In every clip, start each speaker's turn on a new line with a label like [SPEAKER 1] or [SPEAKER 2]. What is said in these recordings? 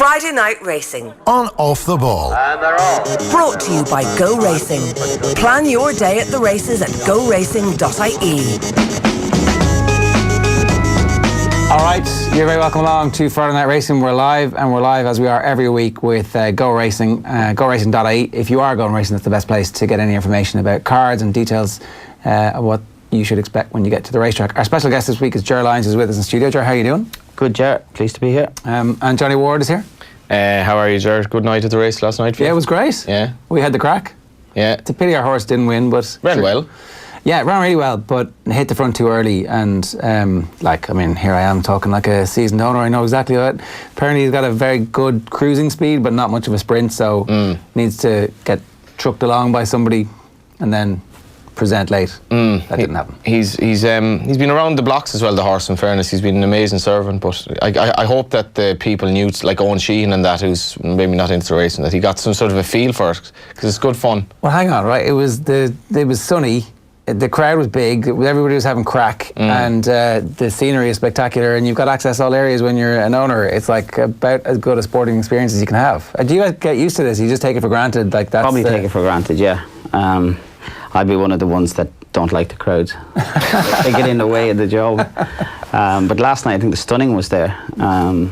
[SPEAKER 1] Friday Night Racing.
[SPEAKER 2] On Off the Ball.
[SPEAKER 3] And they're off.
[SPEAKER 1] Brought to you by Go Racing. Plan your day at the races at goracing.ie.
[SPEAKER 4] All right, you're very welcome along to Friday Night Racing. We're live, and we're live as we are every week with Go Racing, goracing.ie. If you are going racing, that's the best place to get any information about cards and details of what you should expect when you get to the racetrack. Our special guest this week is Ger Lyons, who's with us in studio. Ger, how are you doing?
[SPEAKER 5] Good, Ger. Pleased to be here.
[SPEAKER 4] And Johnny Ward is here.
[SPEAKER 6] How are you, Ger? Good night at the race last night?
[SPEAKER 4] Yeah, it was great.
[SPEAKER 6] Yeah.
[SPEAKER 4] We had the crack.
[SPEAKER 6] Yeah.
[SPEAKER 4] It's a pity our horse didn't win, but...
[SPEAKER 6] Ran well.
[SPEAKER 4] Yeah, it ran really well, but hit the front too early. And, here I am talking like a seasoned owner. I know exactly what. Apparently he's got a very good cruising speed, but not much of a sprint, so needs to get trucked along by somebody and then present late. That didn't happen.
[SPEAKER 6] He's been around the blocks as well, the horse, in fairness. He's been an amazing servant, but I hope that the people knew, like Owen Sheehan and that, who's maybe not into racing, that he got some sort of a feel for it, because it's good fun.
[SPEAKER 4] Well, hang on, right? It was sunny. The crowd was big, everybody was having crack, and the scenery is spectacular, and you've got access to all areas when you're an owner. It's like about as good a sporting experience as you can have. Do you guys get used to this? You just take it for granted? Like that's
[SPEAKER 5] Probably take it for granted, yeah. I'd be one of the ones that don't like the crowds. They get in the way of the job. But last night, I think the Stunning was there.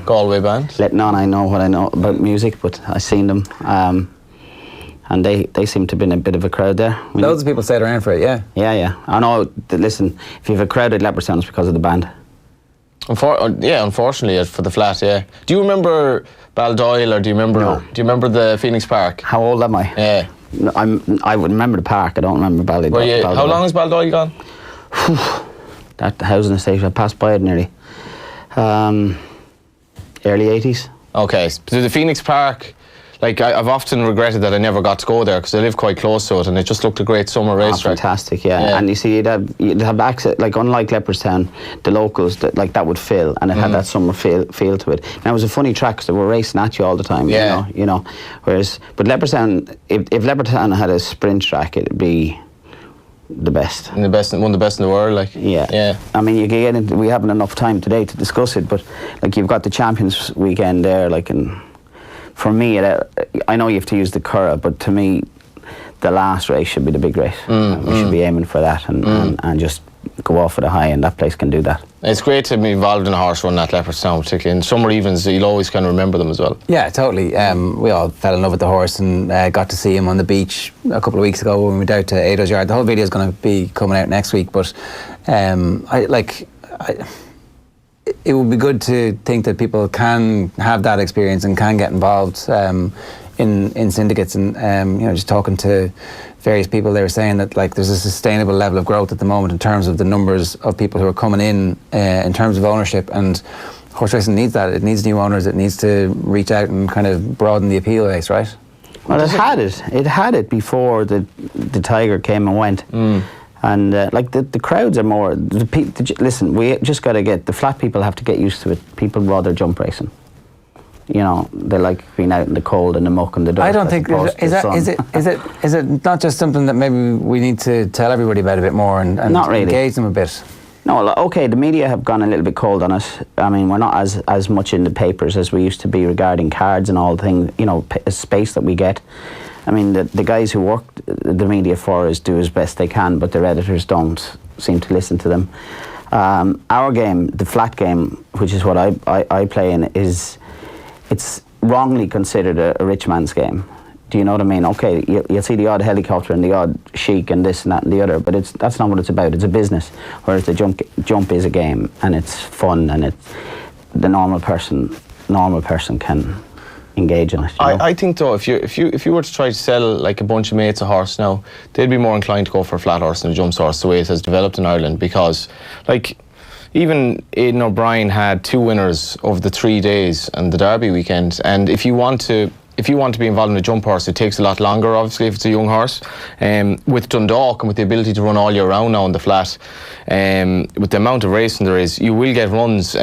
[SPEAKER 6] Galway band.
[SPEAKER 5] Letting on I know what I know about music, but I seen them. And they seem to have been a bit of a crowd there.
[SPEAKER 4] Loads of people stayed around for it, yeah.
[SPEAKER 5] Yeah. I know, listen, if you have a crowd at Leopardstown, it's because of the band.
[SPEAKER 6] Unfortunately, for the flat, yeah. Do you remember Baldoyle, or do you remember the Phoenix Park?
[SPEAKER 5] How old am I?
[SPEAKER 6] Yeah.
[SPEAKER 5] No, I would remember the park. I don't remember Baldoyle.
[SPEAKER 6] How long has Baldoyle gone?
[SPEAKER 5] That housing estate, I passed by it nearly. Early 80s.
[SPEAKER 6] Okay, so the Phoenix Park, like I've often regretted that I never got to go there, because I live quite close to it, and it just looked a great summer racetrack.
[SPEAKER 5] Fantastic, yeah. And you see, you'd have access, like unlike Leopardstown, the locals that would fill, and it had that summer feel to it. And it was a funny track because they were racing at you all the time.
[SPEAKER 6] Yeah.
[SPEAKER 5] You know. But Leopardstown, if Leopardstown had a sprint track, it'd be the best.
[SPEAKER 6] One of the best in the world, like.
[SPEAKER 5] Yeah. I mean, you can get into, we haven't enough time today to discuss it, but like you've got the Champions weekend there, like in. For me, I know you have to use the Curragh, but to me, the last race should be the big race. We should be aiming for that and just go off at a high, and that place can do that.
[SPEAKER 6] It's great to be involved in a horse run at Leopardstown, particularly in summer evens. You'll always kind of remember them as well.
[SPEAKER 4] Yeah, totally. We all fell in love with the horse and got to see him on the beach a couple of weeks ago when we went out to Ado's Yard. The whole video is going to be coming out next week, but it would be good to think that people can have that experience and can get involved in syndicates, and just talking to various people, they were saying that like there's a sustainable level of growth at the moment in terms of the numbers of people who are coming in terms of ownership, and horse racing needs that. It needs new owners. It needs to reach out and kind of broaden the appeal base, right?
[SPEAKER 5] Well, it had it before the Tiger came and went. And the crowds are more. Listen, we just got to get the flat people have to get used to it. People rather jump racing. You know, they like being out in the cold and the muck and the dirt.
[SPEAKER 4] I don't think is it not just something that maybe we need to tell everybody about a bit more and
[SPEAKER 5] not really
[SPEAKER 4] engage them a bit.
[SPEAKER 5] No, okay, the media have gone a little bit cold on us. I mean, we're not as much in the papers as we used to be regarding cards and all the things. You know, space that we get. I mean, the guys who work the media for us do as best they can, but their editors don't seem to listen to them. Our game, the flat game, which is what I play in, it's wrongly considered a rich man's game. Do you know what I mean? Okay, you'll see the odd helicopter and the odd chic and this and that and the other, but that's not what it's about. It's a business, whereas the jump is a game, and it's fun, and the normal person can engage in it.
[SPEAKER 6] I think though, if you were to try to sell like a bunch of mates a horse now, they'd be more inclined to go for a flat horse than a jumps horse, the way it has developed in Ireland, because like even Aidan O'Brien had 2 winners over the 3 days and the Derby weekend, and if you want to be involved in a jump horse, it takes a lot longer, obviously, if it's a young horse. With Dundalk and with the ability to run all year round now on the flat, with the amount of racing there is, you will get runs.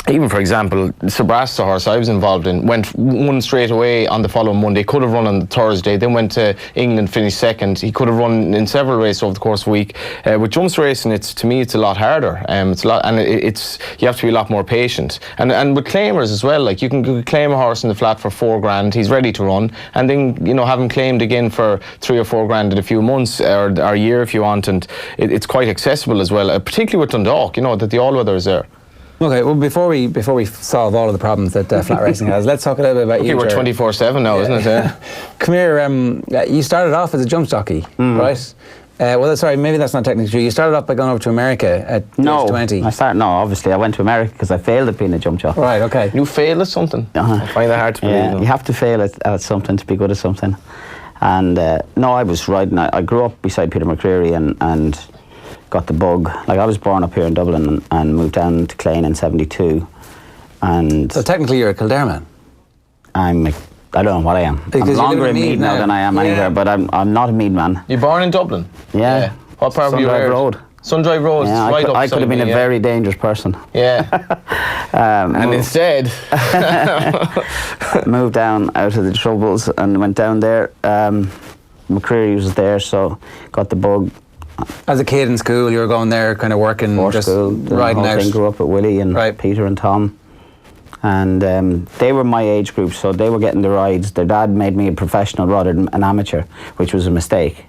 [SPEAKER 6] even for example, Sabras, the horse I was involved in, won straight away on the following Monday. Could have run on the Thursday, then went to England, finished second. He could have run in several races over the course of a week. With jumps racing, to me it's a lot harder. It's a lot, and you have to be a lot more patient. And with claimers as well, like you can claim a horse in the flat for $4,000. He's ready to run, and then have him claimed again for $3,000 or $4,000 in a few months or a year if you want. And it's quite accessible as well, particularly with Dundalk. That the all-weather is there.
[SPEAKER 4] Okay, well, before we solve all of the problems that flat racing has, let's talk a little bit about you.
[SPEAKER 6] We're 24/7 now, isn't it? Yeah.
[SPEAKER 4] Come here. You started off as a jump jockey, right? Well, sorry, maybe that's not technically true. You started off by going over to America at age 20.
[SPEAKER 5] Obviously I went to America because I failed at being a jump jockey.
[SPEAKER 4] Right, okay.
[SPEAKER 6] You fail at something? I find that hard to believe.
[SPEAKER 5] Yeah, you have to fail at something to be good at something. And I was riding. I grew up beside Peter McCreary and got the bug. Like, I was born up here in Dublin and moved down to Clane in '72. And
[SPEAKER 4] so technically you're a Kildare man.
[SPEAKER 5] I don't know what I am.
[SPEAKER 4] Because
[SPEAKER 5] I'm longer in Meath now than I am anywhere, but I'm not a Meath man.
[SPEAKER 6] You're born in Dublin?
[SPEAKER 5] Yeah.
[SPEAKER 6] What part of you
[SPEAKER 5] Sundrive Road.
[SPEAKER 6] Sundrive Road.
[SPEAKER 5] Yeah,
[SPEAKER 6] right up
[SPEAKER 5] I could have been a
[SPEAKER 6] me,
[SPEAKER 5] very dangerous person.
[SPEAKER 6] Yeah. And instead
[SPEAKER 5] moved down out of the troubles and went down there. McCreary was there, so got the bug.
[SPEAKER 4] As a kid in school, you were going there, kind of working, just
[SPEAKER 5] school,
[SPEAKER 4] riding out.
[SPEAKER 5] Grew up at Willie and Peter and Tom, and they were my age group, so they were getting the rides. Their dad made me a professional rather than an amateur, which was a mistake,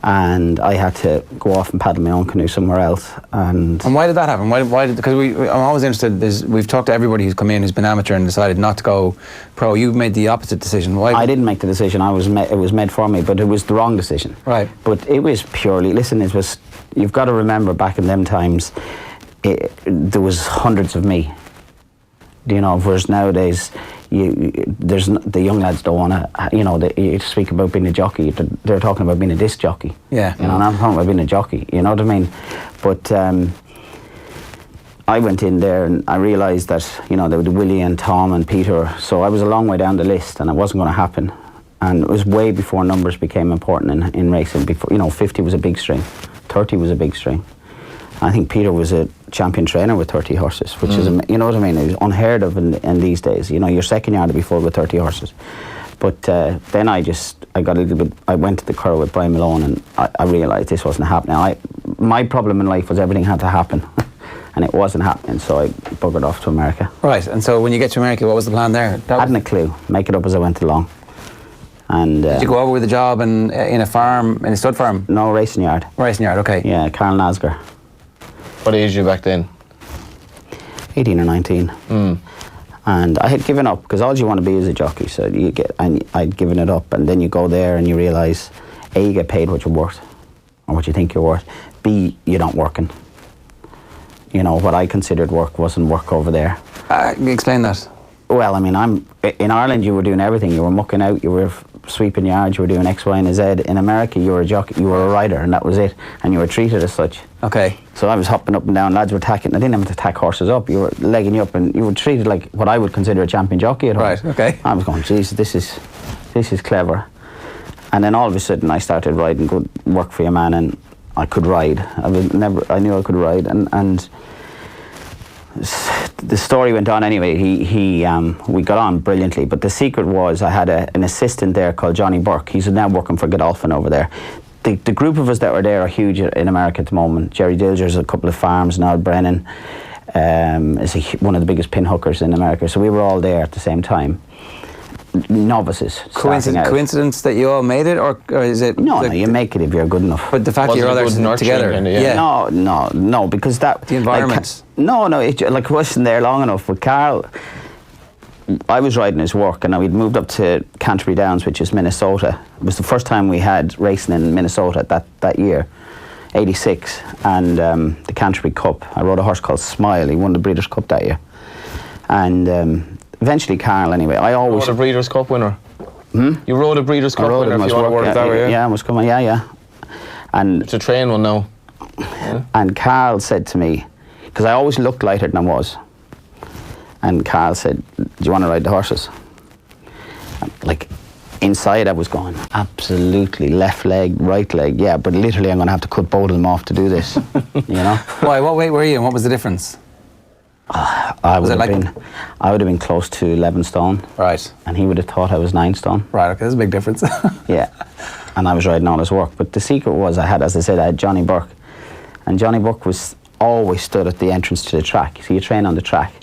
[SPEAKER 5] and I had to go off and paddle my own canoe somewhere else. And
[SPEAKER 4] why did that happen? Why did? Because I'm always interested. We've talked to everybody who's come in who's been amateur and decided not to go pro. You made the opposite decision. Why?
[SPEAKER 5] I didn't make the decision. It was made for me, but it was the wrong decision.
[SPEAKER 4] Right.
[SPEAKER 5] But it was purely. Listen, it was. You've got to remember, back in them times, there was hundreds of me. Whereas nowadays, the young lads don't want to. You speak about being a jockey. They're talking about being a disc jockey.
[SPEAKER 4] Yeah.
[SPEAKER 5] And I'm talking about being a jockey. You know what I mean? But I went in there and I realised that there were Willie and Tom and Peter. So I was a long way down the list, and it wasn't going to happen. And it was way before numbers became important in racing. Before 50 was a big string, 30 was a big string. I think Peter was a champion trainer with 30 horses, which is, you know what I mean? It was unheard of in these days. Your second yard would be full with 30 horses. But then I got a little bit. I went to the Curragh with Brian Malone, and I realised this wasn't happening. My problem in life was everything had to happen, and it wasn't happening. So I buggered off to America.
[SPEAKER 4] Right. And so when you get to America, what was the plan there?
[SPEAKER 5] Hadn't a clue. Make it up as I went along. And
[SPEAKER 4] did you go over with a job in a farm, in a stud farm?
[SPEAKER 5] No, racing yard.
[SPEAKER 4] Racing yard. Okay.
[SPEAKER 5] Yeah, Carl Nasger.
[SPEAKER 6] What age were you back then?
[SPEAKER 5] 18 or 19. And I had given up, because all you want to be is a jockey. So I'd given it up, and then you go there and you realise, A, you get paid what you're worth, or what you think you're worth. B, you're not working. What I considered work wasn't work over there.
[SPEAKER 4] Explain that.
[SPEAKER 5] Well, I mean, in Ireland you were doing everything. You were mucking out, you were sweeping yards, you were doing X, Y, and Z. In America, you were a jockey, you were a rider, and that was it. And you were treated as such. Okay. So I was hopping up and down, lads were tacking. I didn't have to tack horses up. You were legging you up, and you were treated like what I would consider a champion jockey at home.
[SPEAKER 4] Right. Okay.
[SPEAKER 5] I was going, geez, this is clever. And then all of a sudden, I started riding good work for your man, and I could ride. I knew I could ride, and the story went on anyway. We got on brilliantly, but the secret was I had an assistant there called Johnny Burke. He's now working for Godolphin over there. The group of us that were there are huge in America at the moment. Jerry Dilger's a couple of farms, Niall Brennan is one of the biggest pin hookers in America. So we were all there at the same time. Novices.
[SPEAKER 4] Coincidence that you all made it, or is it?
[SPEAKER 5] No, you make it if you're good enough.
[SPEAKER 4] But the fact that you're all there together.
[SPEAKER 5] No, because that
[SPEAKER 4] the environment.
[SPEAKER 5] It wasn't there long enough. With Carl, I was riding his work, and we'd moved up to Canterbury Downs, which is Minnesota. It was the first time we had racing in Minnesota that year, '86, and the Canterbury Cup. I rode a horse called Smile. He won the Breeders' Cup that year, and. Eventually, Carl. Anyway, I always.
[SPEAKER 6] You rode a Breeders' Cup winner. You rode a Breeders' Cup winner. If you want to word it that way.
[SPEAKER 5] Yeah, I was coming. Yeah. And
[SPEAKER 6] it's a train one now.
[SPEAKER 5] And Carl said to me, because I always looked lighter than I was. And Carl said, "Do you want to ride the horses?" Like inside, I was going absolutely left leg, right leg. Yeah, but literally, I'm going to have to cut both of them off to do this.
[SPEAKER 4] Why? What weight were you, and what was the difference?
[SPEAKER 5] I would have been close to 11 stone.
[SPEAKER 4] Right.
[SPEAKER 5] And he would have thought I was 9 stone.
[SPEAKER 4] Right, okay, there's a big difference.
[SPEAKER 5] Yeah. And I was riding all his work. But the secret was I had Johnny Burke. And Johnny Burke was always stood at the entrance to the track. So you train on the track.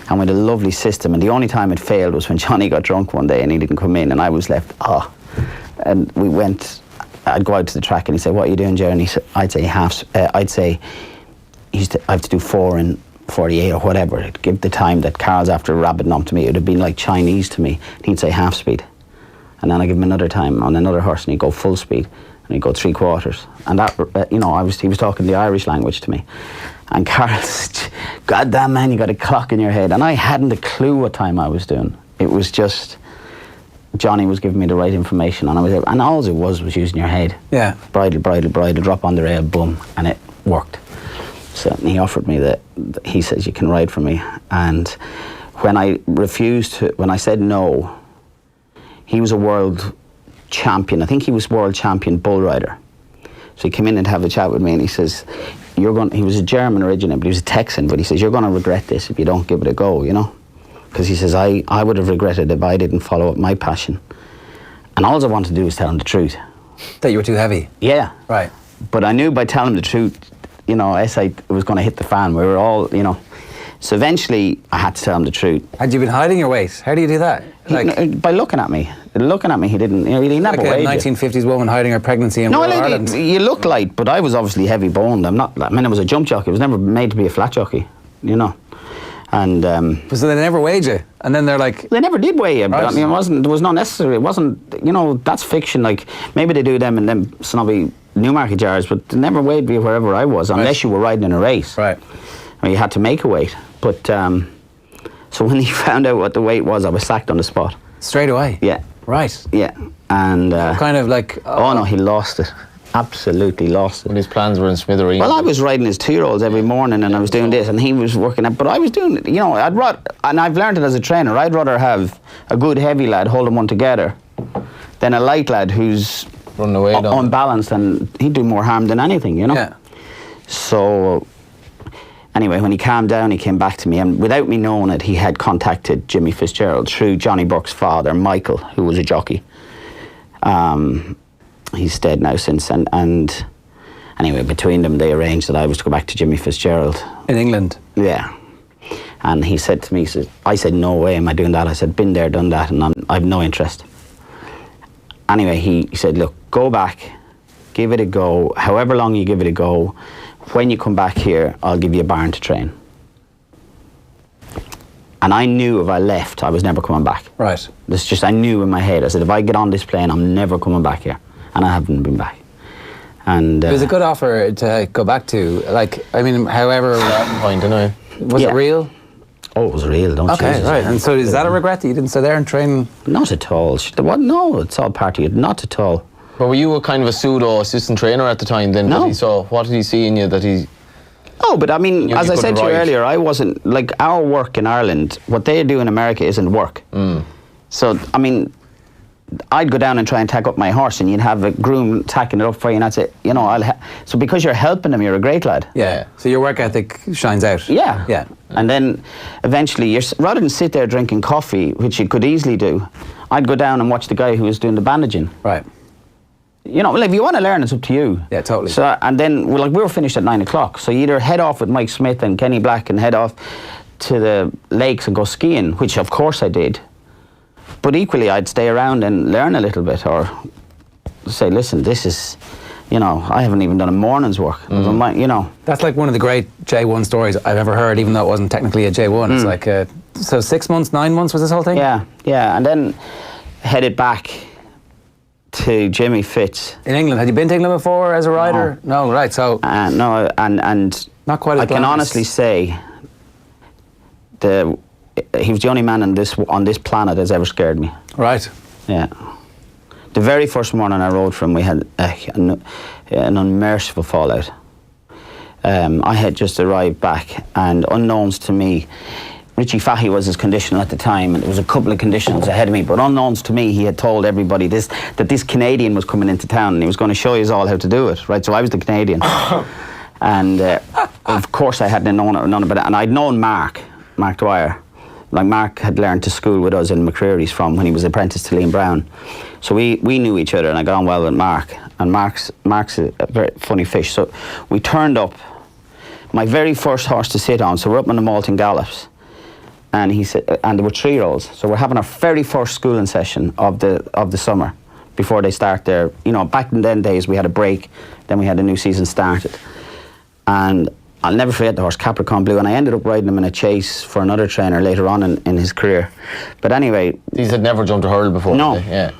[SPEAKER 5] And with a lovely system. And the only time it failed was when Johnny got drunk one day and he didn't come in and I was left, And we went, I'd go out to the track and he'd say, what are you doing, Ger? And I'd say I have to do 4 in 48 or whatever. It'd give the time that Carl's after rabbiting on to me. It would have been like Chinese to me. And he'd say half speed. And then I give him another time on another horse and he'd go full speed. And he'd go 3/4. And that, he was talking the Irish language to me. And Carl's, God damn man, you got a clock in your head. And I hadn't a clue what time I was doing. It was just, Johnny was giving me the right information. And all it was using your head.
[SPEAKER 4] Yeah.
[SPEAKER 5] Bridle, drop on the rail, boom. And it worked. So he offered me he says, you can ride for me. And when I said no, he was a world champion. I think he was world champion bull rider. So he came in and have a chat with me and he says, he was a German originally, but he was a Texan, but he says, you're going to regret this if you don't give it a go, Because he says, I would have regretted it if I didn't follow up my passion. And all I wanted to do was tell him the truth.
[SPEAKER 4] That you were too heavy?
[SPEAKER 5] Yeah.
[SPEAKER 4] Right.
[SPEAKER 5] But I knew by telling him the truth, it was going to hit the fan. We were all, So eventually, I had to tell him the truth.
[SPEAKER 4] Had you been hiding your weight? How do you do that?
[SPEAKER 5] By looking at me. Looking at me, he didn't, he never weighed
[SPEAKER 4] like a 1950s woman hiding her pregnancy in Royal Ireland.
[SPEAKER 5] You look light, but I was obviously heavy boned. I was a jump jockey. I was never made to be a flat jockey, And
[SPEAKER 4] so they never weighed you, and then they're like,
[SPEAKER 5] they never did weigh you. But
[SPEAKER 4] Right.
[SPEAKER 5] There was not necessary. It wasn't. That's fiction. Like maybe they do them in them snobby Newmarket jars, but they never weighed me wherever I was, unless you were riding in a race.
[SPEAKER 4] Right.
[SPEAKER 5] Or you had to make a weight. But so when he found out what the weight was, I was sacked on the spot.
[SPEAKER 4] Straight away.
[SPEAKER 5] Yeah.
[SPEAKER 4] Right.
[SPEAKER 5] Yeah. And
[SPEAKER 4] kind of like.
[SPEAKER 5] Oh no, he lost it. Absolutely lost it.
[SPEAKER 6] When his plans were in smithereens.
[SPEAKER 5] Well, I was riding his 2-year-olds every morning and I was doing this and he was working out, but I was doing, and I've learned it as a trainer, I'd rather have a good heavy lad holding one together than a light lad who's
[SPEAKER 6] running away
[SPEAKER 5] unbalanced, and he'd do more harm than anything,
[SPEAKER 4] Yeah.
[SPEAKER 5] So, anyway, when he calmed down, he came back to me, and without me knowing it, he had contacted Jimmy Fitzgerald through Johnny Burke's father, Michael, who was a jockey. He's dead now since, and anyway, between them, they arranged that I was to go back to Jimmy Fitzgerald.
[SPEAKER 4] In England?
[SPEAKER 5] Yeah. And he said to me, I said, no way am I doing that. I said, been there, done that, and I've no interest. Anyway, he said, look, go back, give it a go, however long you give it a go. When you come back here, I'll give you a barn to train. And I knew if I left, I was never coming back.
[SPEAKER 4] Right.
[SPEAKER 5] I knew in my head, I said, if I get on this plane, I'm never coming back here. And I haven't been back. And
[SPEAKER 4] it was a good offer to go back to. However...
[SPEAKER 6] point, anyway.
[SPEAKER 4] Was it real?
[SPEAKER 5] Oh, it was real, don't you?
[SPEAKER 4] Okay, right. And so is that a regret that you didn't stay there and train?
[SPEAKER 5] Not at all. No, it's all part of it. Not at all.
[SPEAKER 6] But were you a kind of a pseudo assistant trainer at the time then?
[SPEAKER 5] No.
[SPEAKER 6] What did he see in you that he...
[SPEAKER 5] Oh, but as I said to you
[SPEAKER 6] ride?
[SPEAKER 5] earlier, I wasn't, our work in Ireland, what they do in America isn't work. So, I'd go down and try and tack up my horse and you'd have a groom tacking it up for you and I'd say, so because you're helping them, you're a great lad.
[SPEAKER 4] Yeah. So your work ethic shines out.
[SPEAKER 5] Yeah.
[SPEAKER 4] Yeah.
[SPEAKER 5] And then eventually, rather than sit there drinking coffee, which you could easily do, I'd go down and watch the guy who was doing the bandaging.
[SPEAKER 4] Right.
[SPEAKER 5] If you want to learn, it's up to you.
[SPEAKER 4] Yeah, totally.
[SPEAKER 5] So, and then, we were finished at 9 o'clock. So you either head off with Mike Smith and Kenny Black and head off to the lakes and go skiing, which of course I did. But equally, I'd stay around and learn a little bit, or say, listen, this is, I haven't even done a morning's work.
[SPEAKER 4] That's like one of the great J1 stories I've ever heard, even though it wasn't technically a J1. It's like, so 6 months, 9 months was this whole thing?
[SPEAKER 5] Yeah. And then headed back to Jimmy Fitz.
[SPEAKER 4] In England. Had you been to England before as a rider? No, right, so...
[SPEAKER 5] No, and
[SPEAKER 4] not quite as
[SPEAKER 5] I can honestly say he was the only man on this planet that's ever scared me.
[SPEAKER 4] Right.
[SPEAKER 5] Yeah. The very first morning I rode for him, we had an unmerciful fallout. I had just arrived back, and unknowns to me, Richie Fahey was his conditional at the time, and there was a couple of conditionals ahead of me, but unknowns to me, he had told everybody that this Canadian was coming into town, and he was going to show you all how to do it, right? So I was the Canadian. And of course I hadn't known none about it. And I'd known Mark Dwyer. Like Mark had learned to school with us in McCreary's from when he was apprenticed to Liam Brown. So we knew each other, and I got on well with Mark. And Mark's a very funny fish. So we turned up, my very first horse to sit on, so we're up on the Malton Gallops. And he said, and there were 3-year-olds. So we're having our very first schooling session of the summer before they start their, you know, back in then days we had a break, then we had the new season started. And I'll never forget the horse, Capricorn Blue, and I ended up riding him in a chase for another trainer later on in his career. But anyway...
[SPEAKER 6] These had never jumped a hurdle before,
[SPEAKER 5] no.
[SPEAKER 6] Did they? Yeah.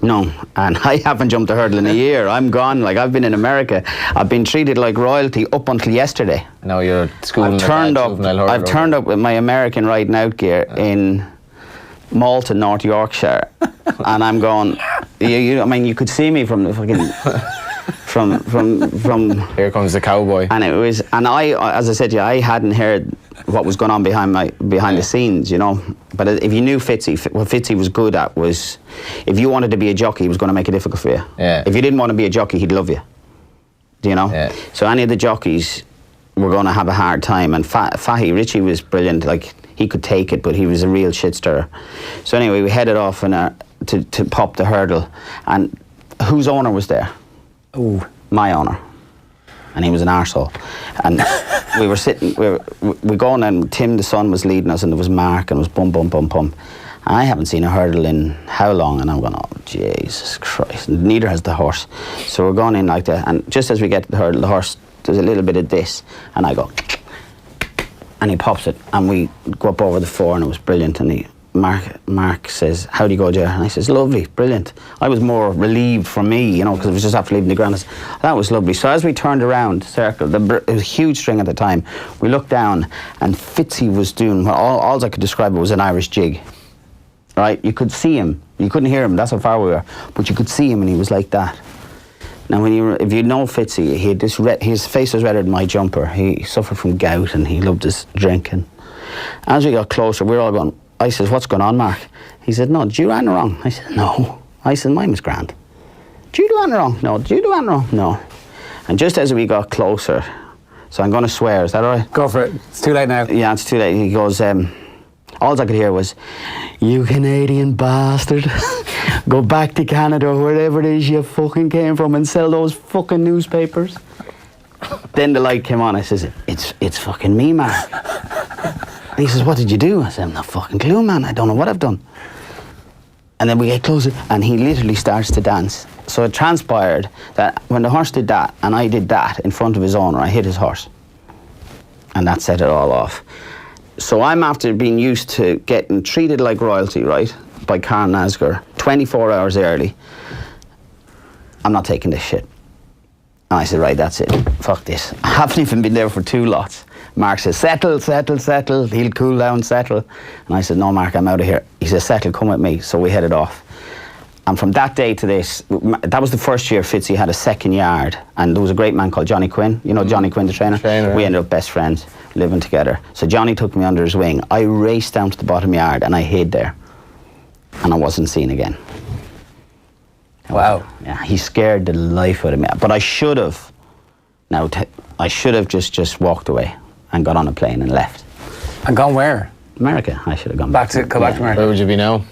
[SPEAKER 5] No, and I haven't jumped a hurdle in a year. I'm gone. Like, I've been in America. I've been treated like royalty up until yesterday.
[SPEAKER 6] Now you're schooling.
[SPEAKER 5] I've turned up with my American riding out gear in Malton, North Yorkshire, and I'm going. I mean, you could see me from the fucking. From
[SPEAKER 6] Here comes the cowboy.
[SPEAKER 5] And it was, and I, as I said to you, I hadn't heard what was going on behind the scenes, you know. But if you knew Fitzy, what Fitzy was good at was, if you wanted to be a jockey, he was going to make it difficult for you.
[SPEAKER 6] Yeah.
[SPEAKER 5] If you didn't want to be a jockey, he'd love you. Do you know?
[SPEAKER 6] Yeah.
[SPEAKER 5] So any of the jockeys were going to have a hard time. And Fahy, Richie was brilliant. Like, he could take it, but he was a real shit stirrer. So anyway, we headed off to pop the hurdle. And whose owner was there?
[SPEAKER 4] Oh,
[SPEAKER 5] my owner, and he was an arsehole. And we were sitting, we going, and Tim the son was leading us, and there was Mark, and it was bum bum bum bum. And I haven't seen a hurdle in how long, and I'm going, oh Jesus Christ! And neither has the horse. So we're going in like that, and just as we get to the hurdle, the horse does a little bit of this, and I go, and he pops it, and we go up over the 4, and it was brilliant. And Mark says, how do you go, Ger? And I says, lovely, brilliant. I was more relieved for me, you know, because it was just after leaving the ground. That was lovely. So as we turned around, circle, it was a huge string at the time, we looked down, and Fitzy was doing, all I could describe it was an Irish jig. Right? You could see him. You couldn't hear him, that's how far we were. But you could see him, and he was like that. Now, if you know Fitzy, he had this his face was redder than my jumper. He suffered from gout, and he loved his drinking. As we got closer, we were all going, I says, what's going on, Mark? He said, no, did you do anything wrong? I said, no. I said, mine was grand. Did you do anything wrong? No. Did you do anything wrong? No. And just as we got closer, so I'm going to swear, is that all right?
[SPEAKER 4] go for it. It's too late now.
[SPEAKER 5] Yeah, it's too late. He goes, all I could hear was, you Canadian bastard. Go back to Canada, wherever it is you fucking came from, and sell those fucking newspapers. Then the light came on. I says, it's fucking me, Mark. And he says, what did you do? I said, I'm not fucking clue, man. I don't know what I've done. And then we get closer, and he literally starts to dance. So it transpired that when the horse did that, and I did that in front of his owner, I hit his horse. And that set it all off. So I'm after being used to getting treated like royalty, right, by Carl Nasger, 24 hours early. I'm not taking this shit. And I said, right, that's it. Fuck this. I haven't even been there for 2 lots. Mark says, settle. He'll cool down, settle. And I said, no, Mark, I'm out of here. He says, settle, come with me. So we headed off. And from that day to this, that was the first year Fitzy had a second yard. And there was a great man called Johnny Quinn. You know Johnny Quinn, the trainer? We ended up best friends, living together. So Johnny took me under his wing. I raced down to the bottom yard, and I hid there. And I wasn't seen again.
[SPEAKER 4] Wow.
[SPEAKER 5] Yeah, he scared the life out of me. But I should have. I should have just walked away and got on a plane and left.
[SPEAKER 4] And gone where?
[SPEAKER 5] America. I should have gone
[SPEAKER 4] Back to America.
[SPEAKER 6] Where would you be now?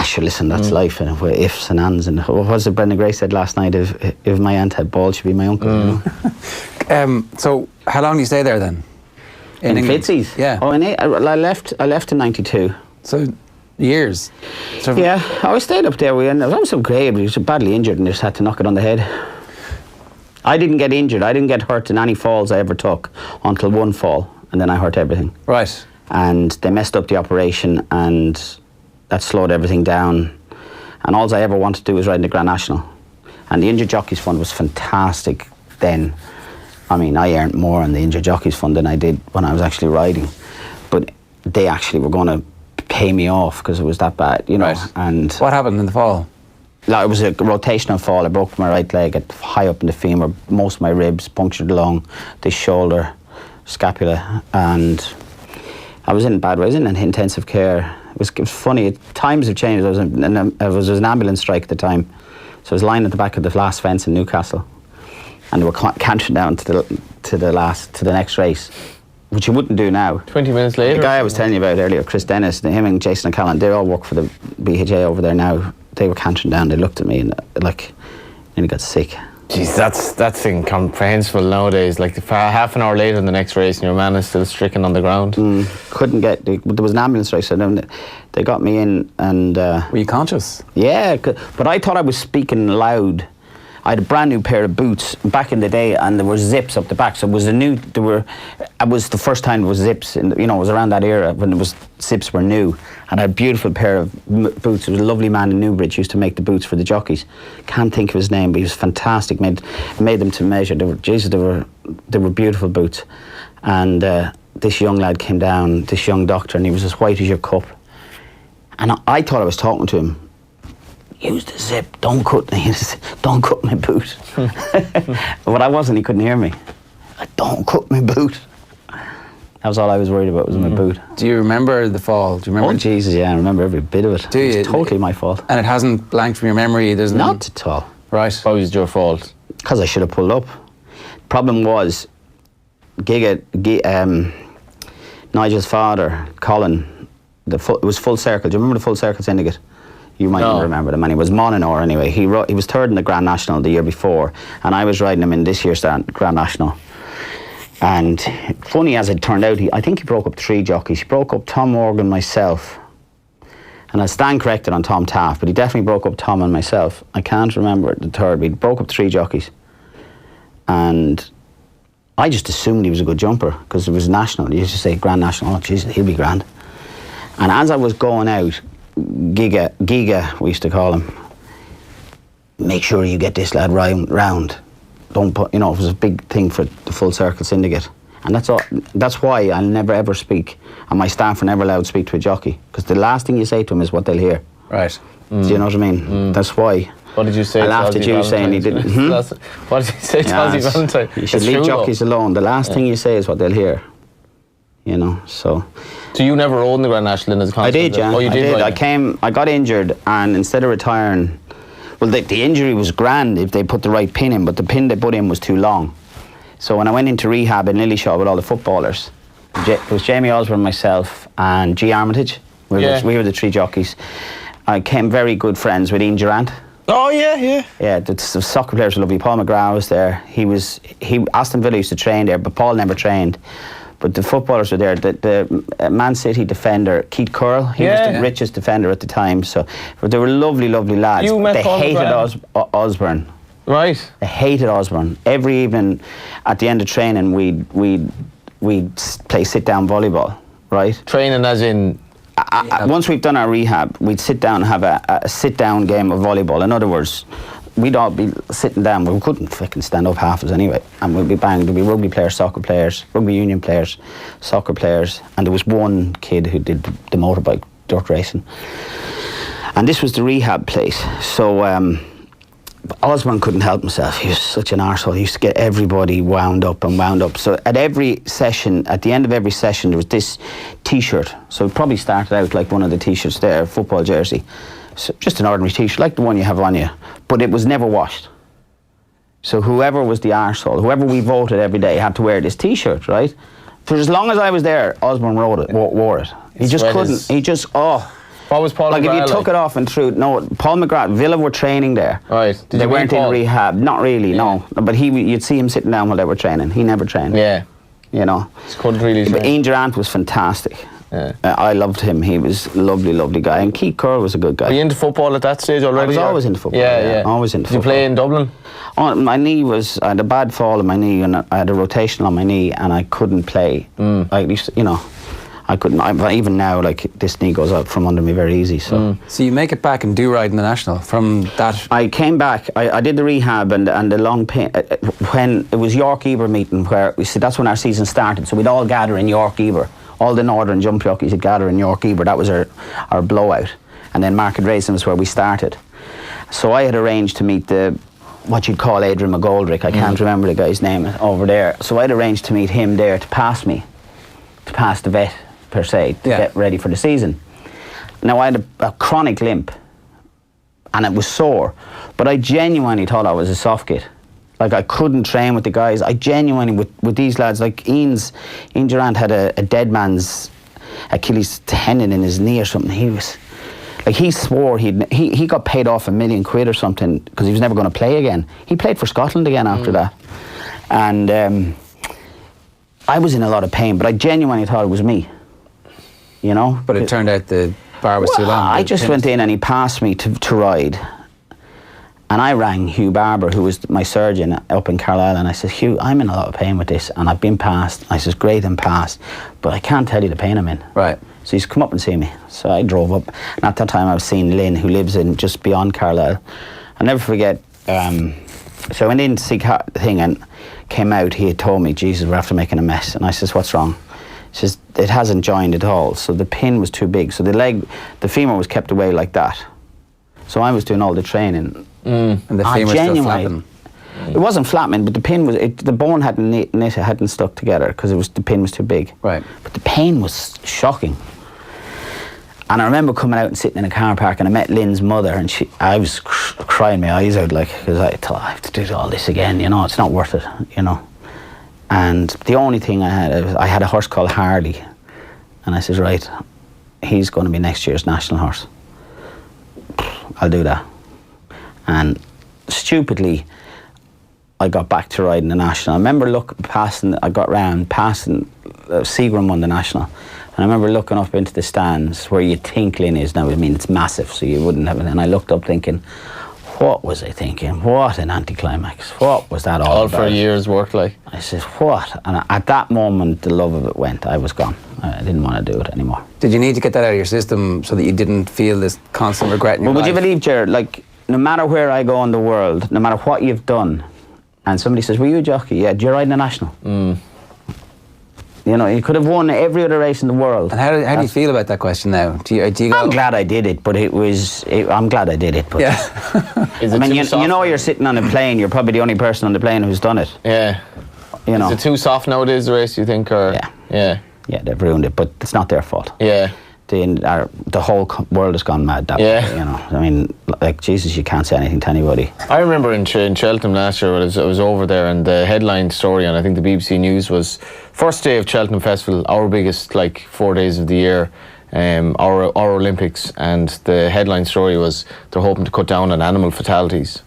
[SPEAKER 5] Sure, listen, that's life, and ifs and ands. And what was it Brendan Gray said last night? If my aunt had balls, she'd be my uncle. You know?
[SPEAKER 4] So, how long do you stay there then?
[SPEAKER 5] In Fitzy's?
[SPEAKER 4] Yeah.
[SPEAKER 5] Oh, I left in '92.
[SPEAKER 4] So, years. So
[SPEAKER 5] yeah, I stayed up there. I was so great, but he was badly injured and just had to knock it on the head. I didn't get injured. I didn't get hurt in any falls I ever took until one fall, and then I hurt everything.
[SPEAKER 4] Right.
[SPEAKER 5] And they messed up the operation, and that slowed everything down. And all I ever wanted to do was ride in the Grand National. And the Injured Jockeys Fund was fantastic then. I mean, I earned more on the Injured Jockeys Fund than I did when I was actually riding. But they actually were going to pay me off because it was that bad, you know.
[SPEAKER 4] Right.
[SPEAKER 5] And
[SPEAKER 4] what happened in the fall?
[SPEAKER 5] It was a rotational fall. I broke my right leg at high up in the femur, most of my ribs, punctured the lung, the shoulder, scapula, and I was in bad way. I was in intensive care. It was funny. Times have changed. There was an ambulance strike at the time, so I was lying at the back of the last fence in Newcastle, and they were cantering down to the next race, which you wouldn't do now.
[SPEAKER 6] 20 minutes later.
[SPEAKER 5] The guy I was telling you about earlier, Chris Dennis, him and Jason O'Callaghan, they all work for the BHA over there now. They were cantering down. They looked at me and nearly got sick.
[SPEAKER 6] Jeez, that's incomprehensible nowadays. Like half an hour later in the next race, and your man is still stricken on the ground.
[SPEAKER 5] Couldn't get. There was an ambulance race, so then they got me in, and
[SPEAKER 4] Were you conscious?
[SPEAKER 5] yeah, but I thought I was speaking loud. I had a brand new pair of boots back in the day, and there were zips up the back. So it was it was the first time there was zips. It was around that era when zips were new. And I had a beautiful pair of boots. There was a lovely man in Newbridge who used to make the boots for the jockeys. Can't think of his name, but he was fantastic. Made them to measure. They were beautiful boots. And this young lad came down, this young doctor, and he was as white as your cup. And I thought I was talking to him. Use the zip, don't cut my boot. But I wasn't, he couldn't hear me. Don't cut my boot. That was all I was worried about, was my boot.
[SPEAKER 4] Do you remember the fall? Do you remember?
[SPEAKER 5] Oh Jesus, yeah, I remember every bit of it.
[SPEAKER 4] Do you?
[SPEAKER 5] It's totally my fault.
[SPEAKER 4] And it hasn't blanked from your memory? There's
[SPEAKER 5] Not at all.
[SPEAKER 4] Right.
[SPEAKER 6] Why was it your fault?
[SPEAKER 5] Because I should have pulled up. Problem was, Nigel's father, Colin, it was Full Circle. Do you remember the Full Circle syndicate? You might not remember them. And he was Moninor anyway. He was third in the Grand National the year before, and I was riding him in this year's Grand National. And funny as it turned out, I think he broke up 3 jockeys. He broke up Tom Morgan, myself, and I'll stand corrected on Tom Taft, but he definitely broke up Tom and myself. I can't remember the third, but he broke up 3 jockeys. And I just assumed he was a good jumper because it was national. You used to say Grand National, oh Jesus, he'll be grand. And as I was going out, Giga, we used to call him, make sure you get this lad round. Don't put, it was a big thing for the Full Circle syndicate. And that's why I'll never ever speak, and my staff are never allowed to speak to a jockey, because the last thing you say to him is what they'll hear.
[SPEAKER 4] Right.
[SPEAKER 5] Do you know what I mean? That's why.
[SPEAKER 6] What did you say?
[SPEAKER 5] I laughed at you saying he didn't.
[SPEAKER 6] What did you say to Ozzy Valentine?
[SPEAKER 5] You should leave jockeys alone. The last thing you say is what they'll hear. So.
[SPEAKER 6] So you never rode in the Grand National in as a consequence?
[SPEAKER 5] I did, yeah.
[SPEAKER 6] Oh, you did?
[SPEAKER 5] I got injured, and instead of retiring, well, the injury was grand if they put the right pin in, but the pin they put in was too long. So when I went into rehab in Lillyshaw with all the footballers, it was Jamie Osborne, myself, and G. Armitage. We were the 3 jockeys. I became very good friends with Ian Durant.
[SPEAKER 6] Oh, yeah.
[SPEAKER 5] Yeah, the soccer players were lovely. Paul McGrath was there. Aston Villa used to train there, but Paul never trained. But the footballers were there. The Man City defender, Keith Curl, he was the richest defender at the time. So they were lovely, lovely lads.
[SPEAKER 6] You met Paul
[SPEAKER 5] hated Osborne.
[SPEAKER 6] Right.
[SPEAKER 5] They hated Osborne. Every evening at the end of training, we'd play sit-down volleyball, right?
[SPEAKER 6] Training as in...
[SPEAKER 5] Once we've done our rehab, we'd sit down and have a sit-down game of volleyball. In other words, we'd all be sitting down. We couldn't fucking stand up half of us anyway. And we'd be banged. There'd be rugby players, soccer players, rugby union players, soccer players. And there was one kid who did the motorbike dirt racing. And this was the rehab place. So Osborne couldn't help himself. He was such an arsehole. He used to get everybody wound up. So at every session, at the end of every session, there was this T-shirt. So it probably started out like one of the T-shirts there, a football jersey. So just an ordinary T-shirt, like the one you have on you. But it was never washed. So whoever was the arsehole, whoever we voted every day, had to wear this T-shirt, right? For as long as I was there, Osborne wore it. He just couldn't.
[SPEAKER 6] What was Paul McGrath
[SPEAKER 5] if you took it off and threw it, no, Paul McGrath, Villa were training there.
[SPEAKER 6] Right.
[SPEAKER 5] They weren't in rehab. Not really, no. But you'd see him sitting down while they were training. He never trained.
[SPEAKER 6] Yeah.
[SPEAKER 5] Just
[SPEAKER 6] couldn't really train.
[SPEAKER 5] But Ian Durant was fantastic.
[SPEAKER 6] Yeah.
[SPEAKER 5] I loved him. He was a lovely, lovely guy. And Keith Kerr was a good guy.
[SPEAKER 6] Were you into football at that stage already?
[SPEAKER 5] I was always into football.
[SPEAKER 6] Yeah.
[SPEAKER 5] Always into
[SPEAKER 6] football. Did you play in Dublin?
[SPEAKER 5] My knee I had a bad fall in my knee, and I had a rotation on my knee, and I couldn't play. I couldn't. Even now, like, this knee goes out from under me very easy. So
[SPEAKER 4] you make it back and do ride in the National from that?
[SPEAKER 5] I came back. I did the rehab and the long pain. When it was York Eber meeting, where we see that's when our season started. So we'd all gather in York Eber. All the northern jump jockeys would gather in York Eber. That was our blowout. And then Market Racing was where we started. So I had arranged to meet what you'd call Adrian McGoldrick. I can't remember the guy's name over there. So I'd arranged to meet him there to pass the vet, per se, to get ready for the season. Now, I had a chronic limp, and it was sore, but I genuinely thought I was a soft kid. Like, I couldn't train with the guys. I genuinely, with these lads, like Ian Durant had a dead man's Achilles tendon in his knee or something. He was, like, he swore he got paid off £1 million or something because he was never going to play again. He played for Scotland again after that. And I was in a lot of pain, but I genuinely thought it was me, you know?
[SPEAKER 4] But it turned out the bar was too long.
[SPEAKER 5] I just went in and he passed me to ride. And I rang Hugh Barber, who was my surgeon up in Carlisle, and I said, Hugh, I'm in a lot of pain with this, and I've been passed. I said, great, I'm passed, but I can't tell you the pain I'm in. Right. So he's come up and see me. So I drove up, and at that time I was seeing Lynn, who lives in just beyond Carlisle. I'll never forget, so I went in to see the thing, and came out, he had told me, Jesus, we're after making a mess. And I says, what's wrong? He says, it hasn't joined at all. So the pin was too big. So the femur was kept away like that. So I was doing all the training.
[SPEAKER 4] And the femur still flapping.
[SPEAKER 5] It wasn't flapping, but the pin was, the bone hadn't stuck together because the pin was too big. Right. But the pain was shocking. And I remember coming out and sitting in a car park, and I met Lynn's mother, and I was crying my eyes out, like, because I thought, I have to do all this again, you know, it's not worth it, you know. And the only thing I had a horse called Hardy, and I says, right, he's going to be next year's national horse. I'll do that. And stupidly, I got back to riding the national. I remember I got round, passing, Seagram won the national. And I remember looking up into the stands where you think Lynn is now. I mean, it's massive, so you wouldn't have it. And I looked up thinking, what was I thinking? What an anticlimax. What was that all about?
[SPEAKER 6] For a year's work, like.
[SPEAKER 5] I said, what? And at that moment, the love of it went. I was gone. I didn't want to do it anymore.
[SPEAKER 4] Did you need to get that out of your system so that you didn't feel this constant regret in your life?
[SPEAKER 5] Would you believe, Ger, like, no matter where I go in the world, no matter what you've done, and somebody says, were you a jockey? Yeah, did you ride in the national? You know, you could have won every other race in the world.
[SPEAKER 4] And how do you feel about that question now? Do you go?
[SPEAKER 5] I'm glad I did it, but I'm glad I did it. But
[SPEAKER 4] yeah.
[SPEAKER 5] I mean, you know, you're sitting on a plane, you're probably the only person on the plane who's done it.
[SPEAKER 6] Yeah.
[SPEAKER 5] You know.
[SPEAKER 6] Is it too soft nowadays, the race, you think? Or?
[SPEAKER 5] Yeah.
[SPEAKER 6] Yeah.
[SPEAKER 5] Yeah, they've ruined it, but it's not their fault.
[SPEAKER 6] Yeah.
[SPEAKER 5] The whole world has gone mad that way, you know. I mean, like, Jesus, you can't say anything to anybody.
[SPEAKER 6] I remember in Cheltenham last year, I was over there, and the headline story on, I think, the BBC News was, first day of Cheltenham Festival, our biggest, like, 4 days of the year, our Olympics, and the headline story was they're hoping to cut down on animal fatalities.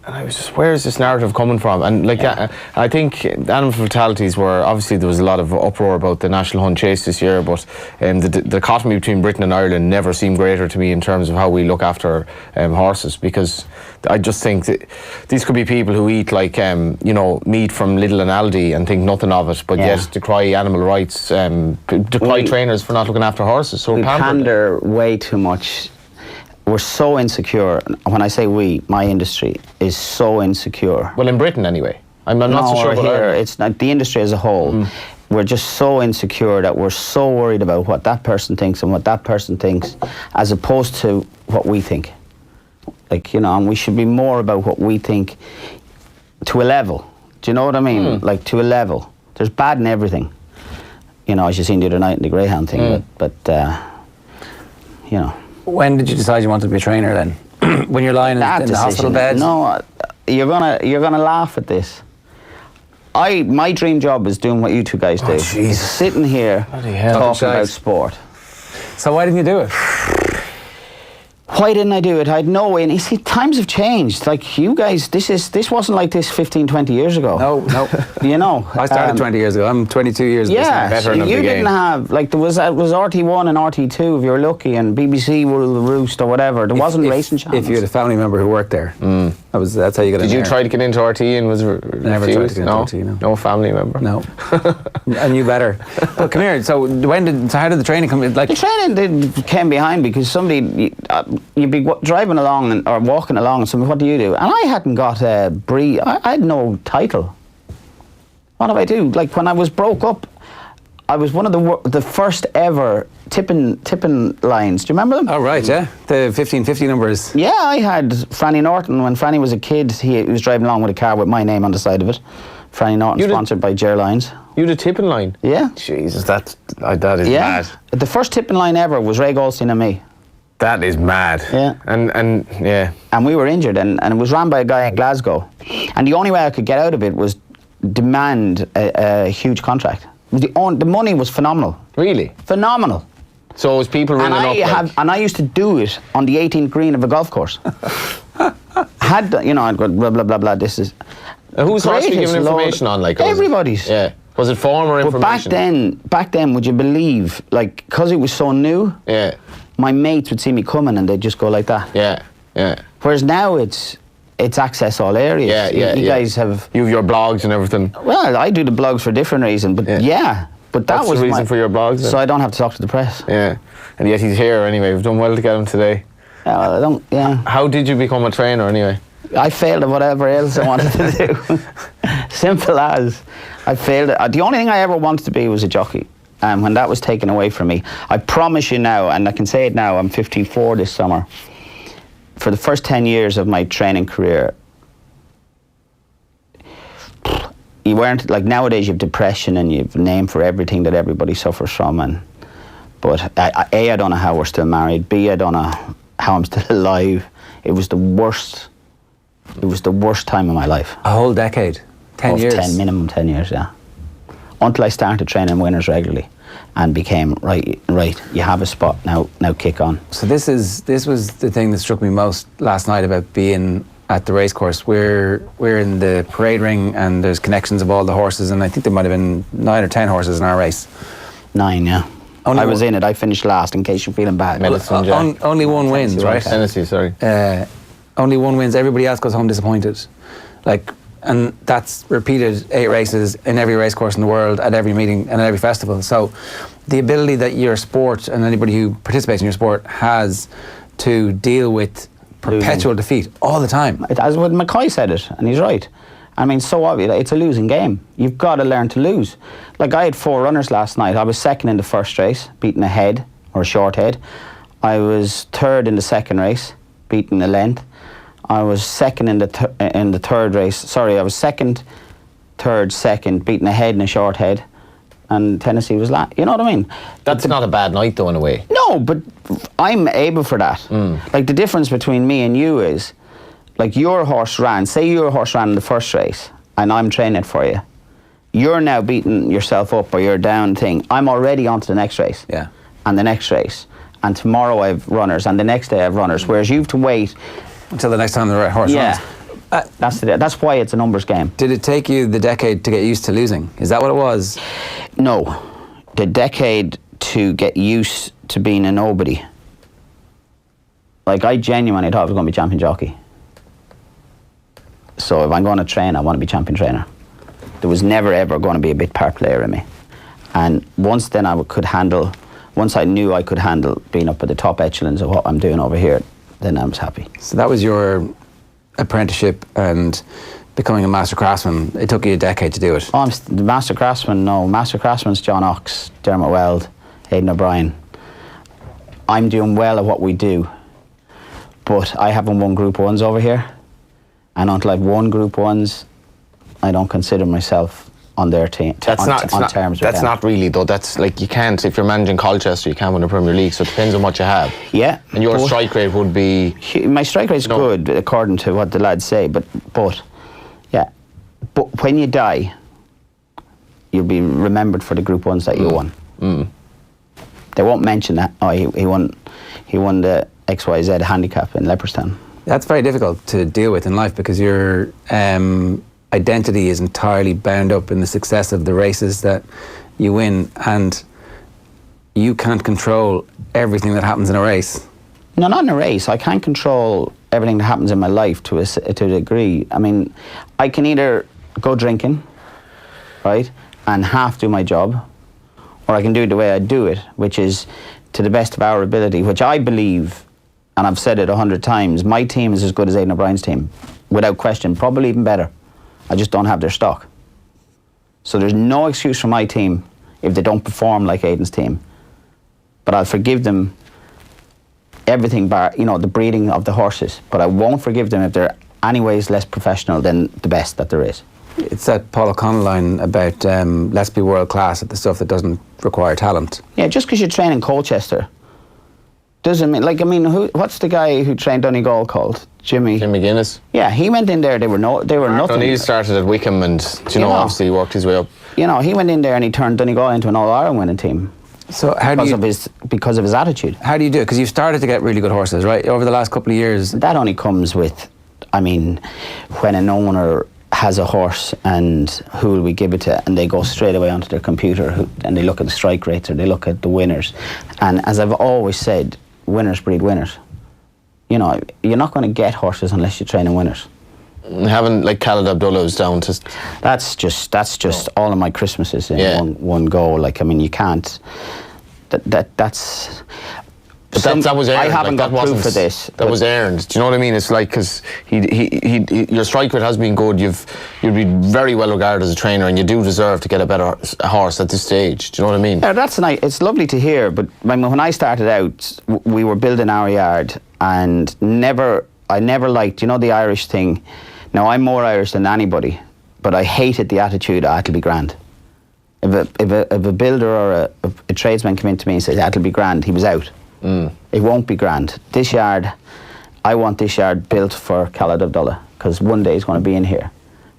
[SPEAKER 6] And I was just, where is this narrative coming from? And like, I think animal fatalities were, obviously there was a lot of uproar about the National Hunt Chase this year, but the dichotomy between Britain and Ireland never seemed greater to me in terms of how we look after horses, because I just think that these could be people who eat, like, you know, meat from Lidl and Aldi and think nothing of it, but yet decry animal rights, decry trainers for not looking after horses. So
[SPEAKER 5] we pander way too much. We're so insecure. When I say we, my industry is so insecure.
[SPEAKER 6] Well, in Britain anyway. I'm not so sure about
[SPEAKER 5] here. It's not the industry as a whole. We're just so insecure that we're so worried about what that person thinks and what that person thinks, as opposed to what we think. Like, you know, and we should be more about what we think to a level. Do you know what I mean? Like, to a level. There's bad in everything. You know, as you seen the other night in the Greyhound thing, but you know.
[SPEAKER 4] When did you decide you wanted to be a trainer then? When you're lying in the hospital bed?
[SPEAKER 5] No, you're gonna laugh at this. My dream job is doing what you two guys do.
[SPEAKER 4] Jesus.
[SPEAKER 5] Sitting here talking about sport.
[SPEAKER 4] So why didn't you do it?
[SPEAKER 5] Why didn't I do it? I had no way. And you see, times have changed. Like, you guys, this wasn't like this 15, 20 years ago.
[SPEAKER 4] No.
[SPEAKER 5] You know.
[SPEAKER 4] I started 20 years ago. I'm 22 years ago.
[SPEAKER 5] Yeah,
[SPEAKER 4] Veteran of the
[SPEAKER 5] you
[SPEAKER 4] game.
[SPEAKER 5] didn't have, like, there was RT1 and RT2 if you were lucky, and BBC Rule the Roost or whatever. There wasn't racing channels.
[SPEAKER 4] If you had a family member who worked there, that's how you got in.
[SPEAKER 6] Did you try to get into RT and was
[SPEAKER 4] Never tried to get into RT, no.
[SPEAKER 6] No family member?
[SPEAKER 4] No. I knew better. But come here, so how did the training come in? Like,
[SPEAKER 5] the training came behind because somebody, you'd be driving along or walking along and somebody, what do you do? And I hadn't got a brief, I had no title. What did I do? Like, when I was broke up, I was one of the first ever tipping lines. Do you remember them?
[SPEAKER 4] Oh, right, yeah. The 1550 numbers.
[SPEAKER 5] Yeah, I had Franny Norton. When Franny was a kid, he was driving along with a car with my name on the side of it. Franny Norton, sponsored by Ger Lyons.
[SPEAKER 6] You the tipping line?
[SPEAKER 5] Yeah.
[SPEAKER 6] Jesus, that is mad.
[SPEAKER 5] The first tipping line ever was Ray Goldstein and me.
[SPEAKER 6] That is mad.
[SPEAKER 5] Yeah.
[SPEAKER 6] And yeah.
[SPEAKER 5] And we were injured, and it was run by a guy in Glasgow. And the only way I could get out of it was demand a huge contract. The money was phenomenal.
[SPEAKER 6] Really?
[SPEAKER 5] Phenomenal.
[SPEAKER 6] So it was people ringing up.
[SPEAKER 5] And I used to do it on the 18th green of a golf course. I'd go blah blah blah blah. This is
[SPEAKER 6] whose horse were you giving information on? Like
[SPEAKER 5] everybody's.
[SPEAKER 6] Yeah. Was it form or information?
[SPEAKER 5] But back then, would you believe? Like, because it was so new.
[SPEAKER 6] Yeah.
[SPEAKER 5] My mates would see me coming and they'd just go like that.
[SPEAKER 6] Yeah. Yeah.
[SPEAKER 5] Whereas now it's access all areas.
[SPEAKER 6] Yeah.
[SPEAKER 5] You guys have.
[SPEAKER 6] You have your blogs and everything.
[SPEAKER 5] Well, I do the blogs for a different reason, but yeah. But that
[SPEAKER 6] That's
[SPEAKER 5] was
[SPEAKER 6] the reason for your blogs. Then.
[SPEAKER 5] So I don't have to talk to the press.
[SPEAKER 6] Yeah. And yet he's here anyway. We've done well to get him today.
[SPEAKER 5] Yeah, well, I don't. Yeah.
[SPEAKER 6] How did you become a trainer anyway?
[SPEAKER 5] I failed at whatever else I wanted to do. Simple as. I failed at. The only thing I ever wanted to be was a jockey. And when that was taken away from me, I promise you now, and I can say it now, I'm 54 this summer. For the first 10 years of my training career, you weren't, like nowadays you have depression and you have a name for everything that everybody suffers from. But A, I don't know how we're still married. B, I don't know how I'm still alive. It was the worst. It was the worst time of my life.
[SPEAKER 4] A whole decade, 10 years.
[SPEAKER 5] Minimum 10 years, yeah. Until I started training winners regularly, and became right. You have a spot now. Now kick on.
[SPEAKER 4] So this was the thing that struck me most last night about being at the racecourse. We're in the parade ring, and there's connections of all the horses, and I think there might have been 9 or 10 horses in our race.
[SPEAKER 5] 9, yeah. I was in it. I finished last. In case you're feeling bad.
[SPEAKER 4] Only one wins, right?
[SPEAKER 6] Tennessee, sorry.
[SPEAKER 4] Only one wins. Everybody else goes home disappointed. And that's repeated 8 races in every race course in the world, at every meeting and at every festival. So the ability that your sport and anybody who participates in your sport has to deal with perpetual defeat all the time.
[SPEAKER 5] As what McCoy said it, and he's right. I mean, so obvious. It's a losing game. You've got to learn to lose. Like, I had 4 runners last night. I was second in the first race, beating a head, or a short head. I was third in the second race, beating a length. I was second in the third race. Sorry, I was second, third, second, beating a head and a short head. And Tennessee was last. You know what I mean?
[SPEAKER 6] That's not a bad night, though, in a way.
[SPEAKER 5] No, but I'm able for that. Like, the difference between me and you is, like, your horse ran, say your horse ran in the first race, and I'm training it for you. You're now beating yourself up, or you're down thing. I'm already on to the next race.
[SPEAKER 4] Yeah.
[SPEAKER 5] And the next race. And tomorrow I have runners, and the next day I have runners. Whereas you have to wait
[SPEAKER 4] until the next time the horse runs.
[SPEAKER 5] That's why it's a numbers game.
[SPEAKER 4] Did it take you the decade to get used to losing? Is that what it was?
[SPEAKER 5] No. The decade to get used to being a nobody. Like, I genuinely thought I was going to be champion jockey. So if I'm going to train, I want to be champion trainer. There was never ever going to be a bit part player in me. And once then once I knew I could handle being up at the top echelons of what I'm doing over here, then I was happy.
[SPEAKER 4] So that was your apprenticeship and becoming a master craftsman. It took you a decade to do it.
[SPEAKER 5] Oh, the master craftsman, no. Master craftsman's John Ox, Dermot Weld, Aidan O'Brien. I'm doing well at what we do, but I haven't won Group 1s over here. And until I've won Group 1s, I don't consider myself on their team. That's
[SPEAKER 6] not really, though. That's like, you can't, if you're managing Colchester, you can't win the Premier League, so it depends on what you have.
[SPEAKER 5] Yeah.
[SPEAKER 6] And your strike rate would be?
[SPEAKER 5] My strike rate's good, according to what the lads say, but yeah. But when you die, you'll be remembered for the Group 1s that you won. They won't mention that. Oh, he won the XYZ handicap in Leopardstown.
[SPEAKER 4] That's very difficult to deal with in life, because your identity is entirely bound up in the success of the races that you win, and you can't control everything that happens in a race.
[SPEAKER 5] No, not in a race. I can't control everything that happens in my life to a degree. I mean, I can either go drinking, right, and half do my job, or I can do it the way I do it, which is to the best of our ability, which I believe, and I've said it 100 times, my team is as good as Aidan O'Brien's team, without question, probably even better. I just don't have their stock. So there's no excuse for my team if they don't perform like Aidan's team. But I'll forgive them everything bar, the breeding of the horses. But I won't forgive them if they're anyways less professional than the best that there is.
[SPEAKER 4] It's that Paul O'Connell line about let's be world class at the stuff that doesn't require talent.
[SPEAKER 5] Yeah, just because you train in Colchester Doesn't mean, like, I mean, what's the guy who trained Donegal called? Jimmy
[SPEAKER 6] McGuinness.
[SPEAKER 5] Yeah, he went in there. They were nothing.
[SPEAKER 6] O'Neill started at Wickham, and obviously he worked his way up.
[SPEAKER 5] You know, he went in there and he turned Donegal into an All-Ireland winning team.
[SPEAKER 4] So how do you,
[SPEAKER 5] because of his attitude.
[SPEAKER 4] How do you do it? Because you've started to get really good horses, right? Over the last couple of years.
[SPEAKER 5] That only comes with, I mean, when an owner has a horse and who will we give it to, and they go straight away onto their computer and they look at the strike rates or they look at the winners. And as I've always said, winners breed winners. You know, you're not going to get horses unless you train in winners.
[SPEAKER 6] Having like Khaled Abdullah was down to...
[SPEAKER 5] That's just all of my Christmases in one go. Like, I mean, you can't... That's...
[SPEAKER 6] But that was earned.
[SPEAKER 5] I haven't got proof for this.
[SPEAKER 6] That was earned. Do you know what I mean? It's like, because your strike rate has been good. You'd be very well regarded as a trainer, and you do deserve to get a better horse at this stage. Do you know what I mean?
[SPEAKER 5] Yeah, that's nice. It's lovely to hear. But when I started out, we were building our yard, and I never liked, you know, the Irish thing. Now, I'm more Irish than anybody, but I hated the attitude, it'll be grand. If a builder or a tradesman came in to me and said, it'll be grand, he was out. It won't be grand. This yard, I want this yard built for Khaled Abdullah, because one day he's going to be in here.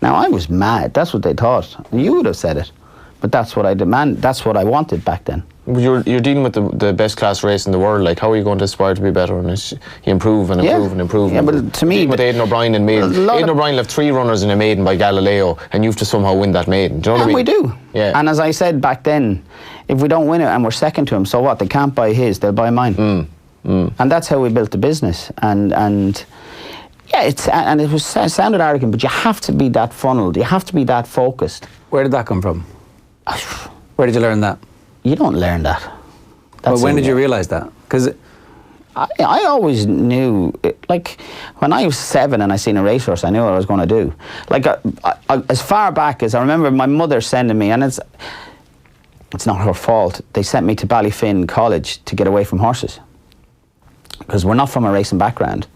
[SPEAKER 5] Now, I was mad. That's what they thought. You would have said it. But that's what I demand. That's what I wanted back then.
[SPEAKER 6] You're dealing with the best class race in the world. Like, how are you going to aspire to be better? And you improve and improve and improve.
[SPEAKER 5] Yeah, but to me...
[SPEAKER 6] With Aidan O'Brien in maiden. Aidan O'Brien left 3 runners in a maiden by Galileo, and you have to somehow win that maiden. Do you know what I mean?
[SPEAKER 5] We do.
[SPEAKER 6] Yeah.
[SPEAKER 5] And as I said back then, if we don't win it and we're second to him, so what? They can't buy his, they'll buy mine. And that's how we built the business. And yeah, it sounded arrogant, but you have to be that funneled. You have to be that focused.
[SPEAKER 4] Where did that come from? Where did you learn that?
[SPEAKER 5] You don't learn that.
[SPEAKER 4] Well, when did you realise that? Because
[SPEAKER 5] I always knew, like, when I was 7 and I seen a racehorse, I knew what I was going to do. Like, as far back as I remember my mother sending me, and it's not her fault, they sent me to Ballyfin College to get away from horses. Because we're not from a racing background,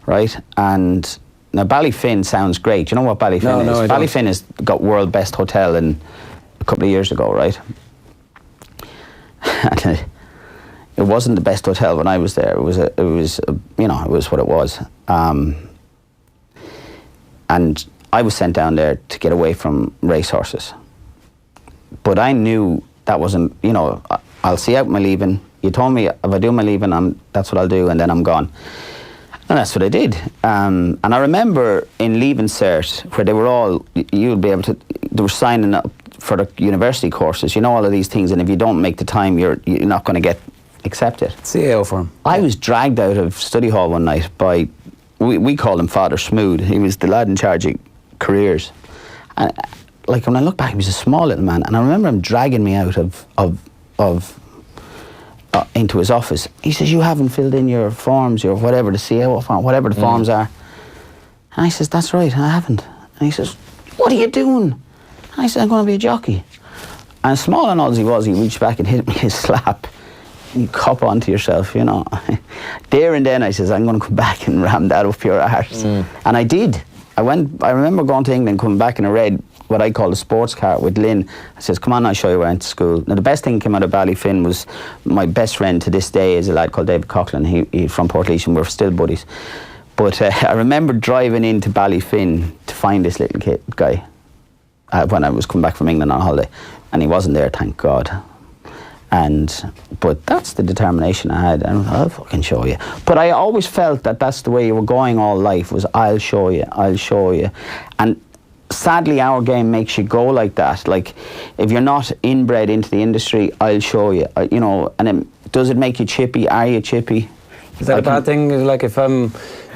[SPEAKER 5] right? And now Ballyfin sounds great. Do you know what Ballyfin is?
[SPEAKER 4] No,
[SPEAKER 5] Ballyfin has got world best hotel in a couple of years ago, right? And it wasn't the best hotel when I was there. It was what it was. And I was sent down there to get away from racehorses. But I knew that wasn't, you know, I'll see out my leaving. You told me if I do my leaving, that's what I'll do, and then I'm gone. And that's what I did. And I remember in leaving cert, where they were all, you'll be able to, they were signing up for the university courses, you know, all of these things, and if you don't make the time, you're not going to get accepted.
[SPEAKER 4] CAO form.
[SPEAKER 5] I was dragged out of study hall one night by, we called him Father Smood. He was the lad in charge of careers. And like, when I look back, he was a small little man, and I remember him dragging me out into his office. He says, you haven't filled in your forms, your whatever, the CAO form, whatever the forms are. And I says, that's right, I haven't. And he says, what are you doing? And I said, I'm going to be a jockey. And small and all as he was, he reached back and hit me a slap. You cop onto yourself, you know. There and then I says, I'm going to come back and ram that up your arse. And I did. I remember going to England, coming back in a red, what I call a sports car with Lynn. I says, come on, I'll show you where I went to school. Now, the best thing that came out of Ballyfin was my best friend to this day is a lad called David Coughlin. He's from Portlaoise, and we're still buddies. But I remember driving into Ballyfin to find this little guy when I was coming back from England on holiday. And he wasn't there, thank God. But that's the determination I had, and I'll fucking show you. But I always felt that that's the way you were going all life, was I'll show you, I'll show you. And sadly, our game makes you go like that. Like, if you're not inbred into the industry, I'll show you, you know. And does it make you chippy? Are you chippy?
[SPEAKER 4] Is that a bad thing? Like, if I'm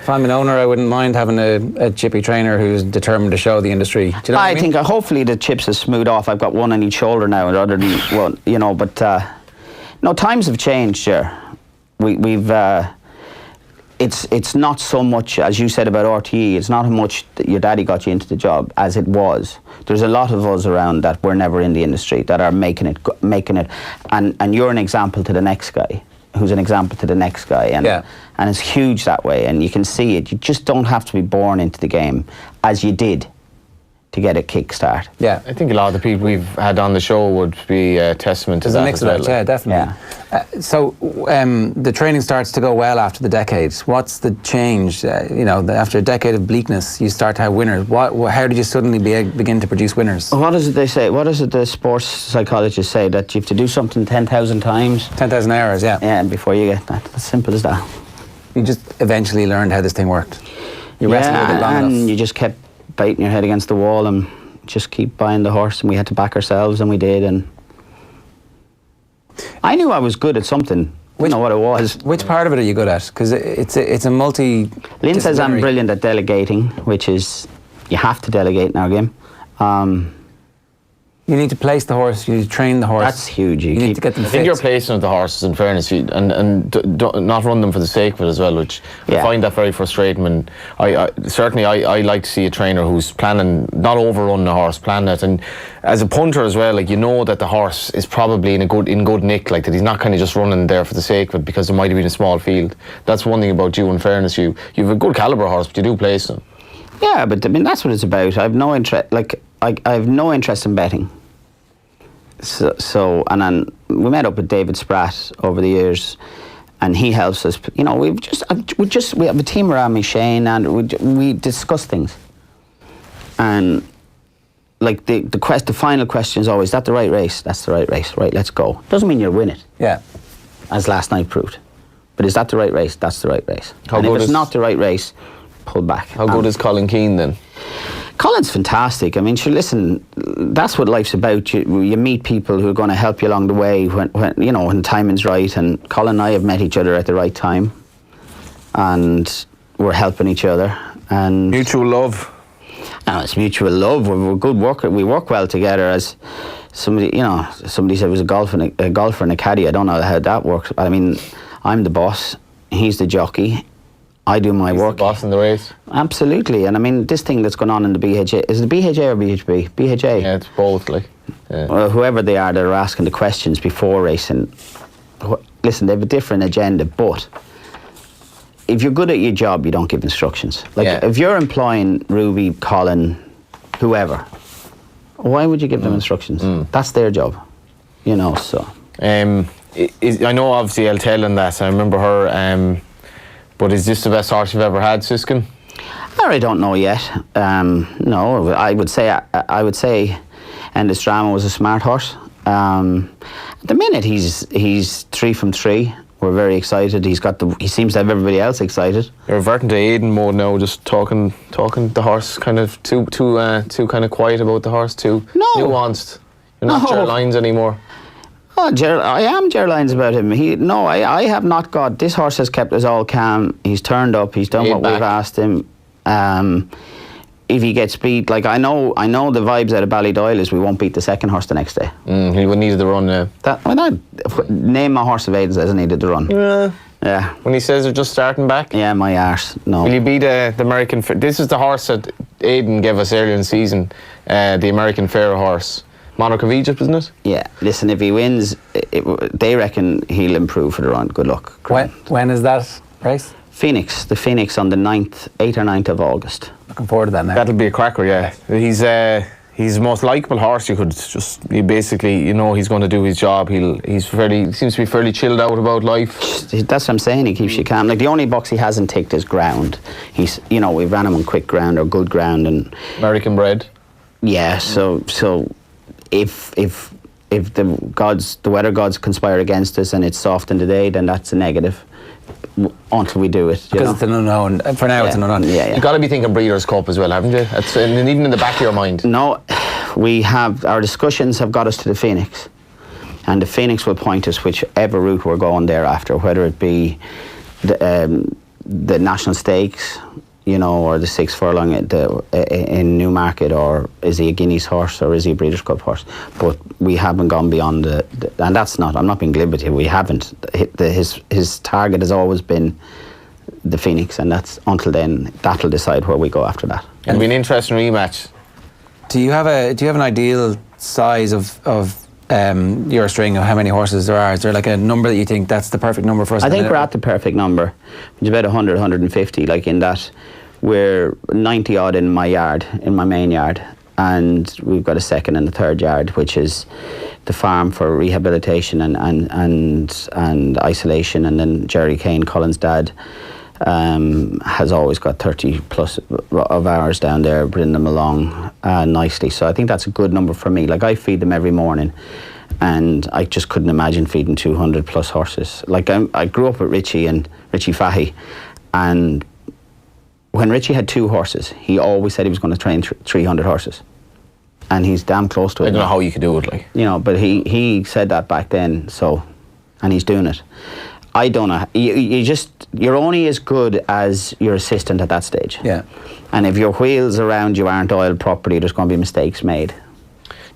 [SPEAKER 4] an owner, I wouldn't mind having a chippy trainer who's determined to show the industry. Do you know what I mean?
[SPEAKER 5] think hopefully the chips have smoothed off. I've got one on each shoulder now, rather than one, you know. But no, times have changed, Ger. We've it's not so much, as you said about RTE, it's not how much that your daddy got you into the job as it was. There's a lot of us around that were never in the industry that are making it, and you're an example to the next guy, who's an example to the next guy, and it's huge that way, and you can see it. You just don't have to be born into the game, as you did. to get a kickstart.
[SPEAKER 4] Yeah.
[SPEAKER 6] I think a lot of the people we've had on the show would be a testament to
[SPEAKER 4] There's
[SPEAKER 6] that
[SPEAKER 4] a mix
[SPEAKER 6] as
[SPEAKER 4] of
[SPEAKER 6] well.
[SPEAKER 4] that, yeah, definitely. So the training starts to go well after the decade. What's the change? After a decade of bleakness, you start to have winners. How did you suddenly begin to produce winners?
[SPEAKER 5] What is it they say? What is it the sports psychologists say? That you have to do something 10,000 times?
[SPEAKER 4] 10,000 hours, yeah.
[SPEAKER 5] Yeah, before you get that. As simple as that.
[SPEAKER 4] You just eventually learned how this thing worked. You wrestled with it long
[SPEAKER 5] and
[SPEAKER 4] enough.
[SPEAKER 5] you just kept biting your head against the wall and just keep buying the horse, and we had to back ourselves, and we did. And I knew I was good at something. You know what it was.
[SPEAKER 4] Which part of it are you good at? Because it's a multi.
[SPEAKER 5] Lynn says I'm brilliant at delegating, which is you have to delegate in our game.
[SPEAKER 4] You need to place the horse. You need to train the horse.
[SPEAKER 5] That's huge.
[SPEAKER 4] You need to get them
[SPEAKER 6] I
[SPEAKER 4] fit.
[SPEAKER 6] think your placing of the horses, in fairness, and not run them for the sake of it as well, which I find that very frustrating. And I like to see a trainer who's planning, not overrun the horse, plan it. And as a punter as well, like, you know that the horse is probably in good nick, like that he's not kind of just running there for the sake of it because there might have been a small field. That's one thing about you. In fairness, you have a good caliber horse, but you do place them.
[SPEAKER 5] Yeah, but I mean that's what it's about. I have no interest. Like I have no interest in betting. So and then we met up with David Spratt over the years, and he helps us. You know, we have a team around me, Shane, and we discuss things. And like the final question is always, is that the right race? That's the right race. Right, let's go. Doesn't mean you'll win it.
[SPEAKER 4] Yeah.
[SPEAKER 5] As last night proved. But is that the right race? That's the right race.
[SPEAKER 6] How
[SPEAKER 5] and
[SPEAKER 6] good
[SPEAKER 5] if it's
[SPEAKER 6] is-
[SPEAKER 5] not the right race, pull back.
[SPEAKER 6] How good is Colin Keane then?
[SPEAKER 5] Colin's fantastic. I mean, sure, listen, that's what life's about. You meet people who are going to help you along the way when timing's right. And Colin and I have met each other at the right time, and we're helping each other. And
[SPEAKER 6] Mutual love.
[SPEAKER 5] no, it's mutual love. We're good worker. We work well together. As somebody said, it was a golfer and a caddy. I don't know how that works. I mean, I'm the boss. He's the jockey. I do my work.
[SPEAKER 6] The boss in the race.
[SPEAKER 5] Absolutely. And I mean, this thing that's going on in the BHA, is it BHA or BHB? BHA.
[SPEAKER 6] Yeah, it's both, like. Yeah.
[SPEAKER 5] Well, whoever they are, they're asking the questions before racing. Listen, they have a different agenda, but if you're good at your job, you don't give instructions. Like, if you're employing Ruby, Colin, whoever, why would you give them instructions? That's their job, so.
[SPEAKER 6] I know, obviously, El Tellin that. I remember her. But is this the best horse you've ever had, Siskin?
[SPEAKER 5] I don't know yet. No, I would say Endless Drama was a smart horse. At the minute, he's 3 from 3. We're very excited. He seems to have everybody else excited.
[SPEAKER 6] You're reverting to Aiden mode now, just talking the horse, kind of too kind of quiet about the horse, too nuanced. You're not Ger Lyons anymore.
[SPEAKER 5] Oh, I am Ger Lyons about him. I have not got. This horse has kept us all calm. He's turned up. He's done what we've asked him. If he gets beat, like I know the vibes out of Ballydoyle is we won't beat the second horse the next day.
[SPEAKER 6] He would needed the run now.
[SPEAKER 5] Name a horse of Aiden's hasn't needed the run. Yeah.
[SPEAKER 6] When he says they're just starting back.
[SPEAKER 5] Yeah, my arse. No.
[SPEAKER 6] Will you beat the American? This is the horse that Aiden gave us earlier in the season. The American Fair horse. Monarch of Egypt, isn't it?
[SPEAKER 5] Yeah. Listen, if he wins, they reckon he'll improve for the run. Good luck.
[SPEAKER 4] When is that race?
[SPEAKER 5] The Phoenix on the 8th or 9th of August.
[SPEAKER 4] Looking forward to that now.
[SPEAKER 6] That'll be a cracker, yeah. He's the most likeable horse you could just. He basically, he's going to do his job. He seems to be fairly chilled out about life.
[SPEAKER 5] That's what I'm saying. He keeps you calm. Like the only box he hasn't ticked is ground. We've ran him on quick ground or good ground and
[SPEAKER 6] American bred.
[SPEAKER 5] Yeah. So if the weather gods conspire against us and it's soft in the day, then that's a negative. Until we do it,
[SPEAKER 4] because it's an unknown. For now, it's an unknown.
[SPEAKER 5] Yeah.
[SPEAKER 6] You've got to be thinking Breeders' Cup as well, haven't you? And even in the back of your mind.
[SPEAKER 5] No, we have our discussions have got us to the Phoenix, and the Phoenix will point us whichever route we're going thereafter, whether it be the National Stakes, or the 6 furlong in Newmarket, or is he a Guineas horse, or is he a Breeders' Cup horse? But we haven't gone beyond and that's not. I'm not being glib with you. We haven't. His target has always been the Phoenix, and that's until then. That'll decide where we go after that.
[SPEAKER 6] It'll be an interesting rematch.
[SPEAKER 4] Do you have an ideal size of your string of how many horses there are? Is there like a number that you think that's the perfect number for us?
[SPEAKER 5] I think we're at the perfect number. It's about 100, 150, like in that we're 90 odd in my yard, in my main yard, and we've got a second and a third yard, which is the farm for rehabilitation and isolation. And then Jerry Kane, Colin's dad, has always got 30 plus of hours down there, bringing them along nicely. So I think that's a good number for me. Like, I feed them every morning, and I just couldn't imagine feeding 200 plus horses. Like, I grew up with Richie Fahey, and when Richie had 2 horses, he always said he was going to train 300 horses. And he's damn close to it.
[SPEAKER 6] I don't know how you could do it, like.
[SPEAKER 5] You know, but he said that back then, so, and he's doing it. I don't know. You're only as good as your assistant at that stage.
[SPEAKER 4] Yeah.
[SPEAKER 5] And if your wheels around you aren't oiled properly, there's going to be mistakes made.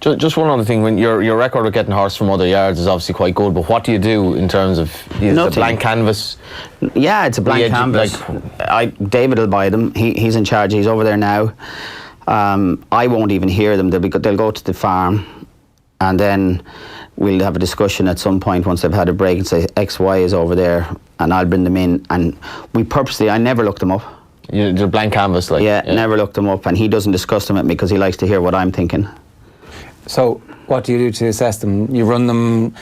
[SPEAKER 6] Just one other thing, when your record of getting horse from other yards is obviously quite good, but what do you do in terms of the blank canvas?
[SPEAKER 5] Yeah, it's a blank canvas. David will buy them. He's in charge. He's over there now. I won't even hear them. They'll go to the farm, and then we'll have a discussion at some point once they've had a break and say XY is over there, and I'll bring them in. And I never look them up.
[SPEAKER 6] They're blank canvas, like.
[SPEAKER 5] Yeah, never look them up, and he doesn't discuss them with me because he likes to hear what I'm thinking.
[SPEAKER 4] So what do you do to assess them? You run them,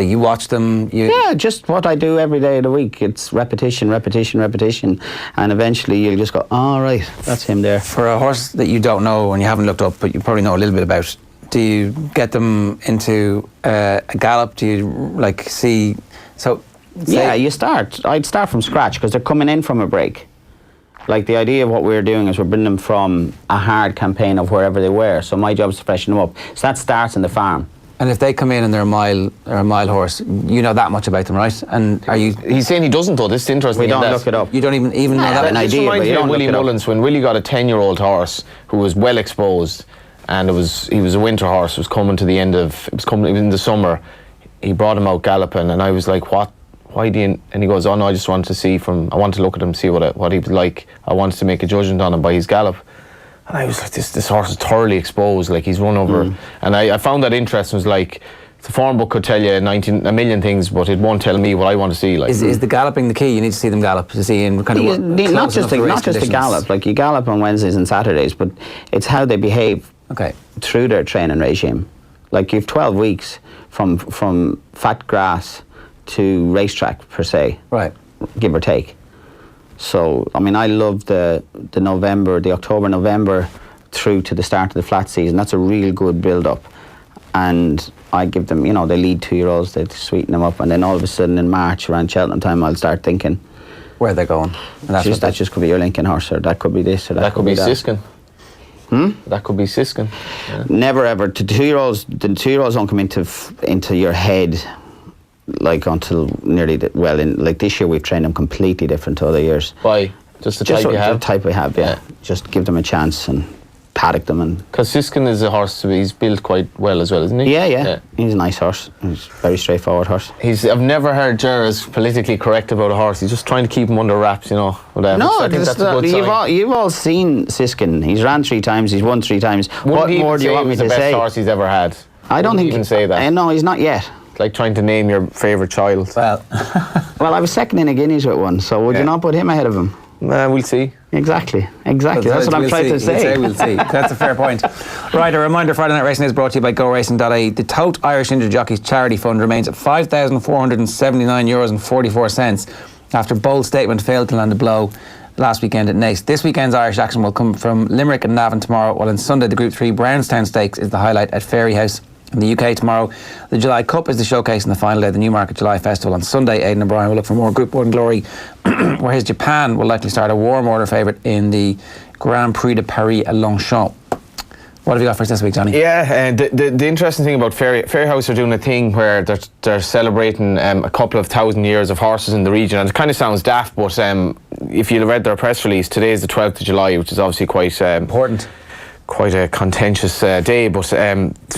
[SPEAKER 4] you watch them?
[SPEAKER 5] Yeah, just what I do every day of the week. It's repetition, repetition, repetition, and eventually you'll just go, oh, right, that's him there.
[SPEAKER 4] For a horse that you don't know and you haven't looked up, but you probably know a little bit about, do you get them into a gallop? Do you see? So
[SPEAKER 5] yeah, I'd start from scratch because they're coming in from a break. Like, the idea of what we're doing is we're bringing them from a hard campaign of wherever they were. So my job is to freshen them up. So that starts in the farm.
[SPEAKER 4] And if they come in and they're a mile horse, you know that much about them, right? And are you?
[SPEAKER 6] He's saying he doesn't, though. This is interesting.
[SPEAKER 5] We don't look it up.
[SPEAKER 4] You don't even know that.
[SPEAKER 5] An idea,
[SPEAKER 6] reminds
[SPEAKER 5] but you
[SPEAKER 6] me of
[SPEAKER 5] don't
[SPEAKER 6] Willie
[SPEAKER 5] look it up.
[SPEAKER 6] Mullins when Willie got a 10-year-old horse who was well exposed, and he was a winter horse. It was coming in the summer. He brought him out galloping, and I was like, what? Why do you? And he goes, oh no, I just wanted to see I wanted to look at him, see what he was like. I wanted to make a judgment on him by his gallop. And I was like, this horse is thoroughly exposed, like he's run over. And I found that interesting. Was like, the form book could tell you a million things, but it won't tell me what I want to see. Like,
[SPEAKER 4] is the galloping the key? You need to see them gallop to see in kind of
[SPEAKER 5] not just the gallop. Like, you gallop on Wednesdays and Saturdays, but it's how they behave through their training regime. Like, you've 12 weeks from fat grass to racetrack per se,
[SPEAKER 4] right?
[SPEAKER 5] Give or take. So, I mean, I love the October, November through to the start of the flat season. That's a real good build-up. And I give them, they lead 2-year-olds, they sweeten them up, and then all of a sudden in March, around Cheltenham time, I'll start thinking
[SPEAKER 4] where they're going. And
[SPEAKER 5] that just could be your Lincoln horse, or that could be this, or that could be that.
[SPEAKER 6] Siskin. That could be Siskin. Yeah.
[SPEAKER 5] Never ever. The 2-year-olds don't come into your head like until nearly like this year we've trained them completely different to other years.
[SPEAKER 6] Why? Just the type you have?
[SPEAKER 5] The type we have, yeah. Just give them a chance and paddock them.
[SPEAKER 6] Because Siskin is a horse, he's built quite well as well, isn't he?
[SPEAKER 5] Yeah. He's a nice horse. He's a very straightforward horse.
[SPEAKER 6] I've never heard Ger as politically correct about a horse. He's just trying to keep him under wraps, whatever.
[SPEAKER 5] No,
[SPEAKER 6] I think that's a good sign.
[SPEAKER 5] You've all seen Siskin. He's ran 3 times, he's won 3 times.
[SPEAKER 6] What
[SPEAKER 5] more do you want me to say?
[SPEAKER 6] He's the best horse he's ever had.
[SPEAKER 5] I don't think
[SPEAKER 6] even say that.
[SPEAKER 5] No, he's not yet.
[SPEAKER 6] It's like trying to name your favourite child.
[SPEAKER 4] Well,
[SPEAKER 5] I was second in a Guineas with one, so would you not put him ahead of him?
[SPEAKER 6] We'll see.
[SPEAKER 5] Exactly. That's what I'm trying to say.
[SPEAKER 4] We'll see. That's a fair point. Right, a reminder, Friday Night Racing is brought to you by GoRacing.ie. The Tote Irish Injured Jockeys Charity Fund remains at €5,479.44 after Bold Statement failed to land a blow last weekend at Naas. This weekend's Irish action will come from Limerick and Navan tomorrow, while on Sunday the Group 3 Brownstown Stakes is the highlight at Fairyhouse. In the UK tomorrow, the July Cup is the showcase, and the final day of the Newmarket July Festival. On Sunday, Aidan O'Brien will look for more Group 1 glory, where his Japan will likely start a warm order favourite in the Grand Prix de Paris à Longchamp. What have you got for us this week, Johnny?
[SPEAKER 6] Yeah, the interesting thing about Fairyhouse are doing a thing where they're celebrating a couple of 1,000 years of horses in the region, and it kind of sounds daft, but if you read their press release, today is the 12th of July, which is obviously quite important. Quite a contentious day, but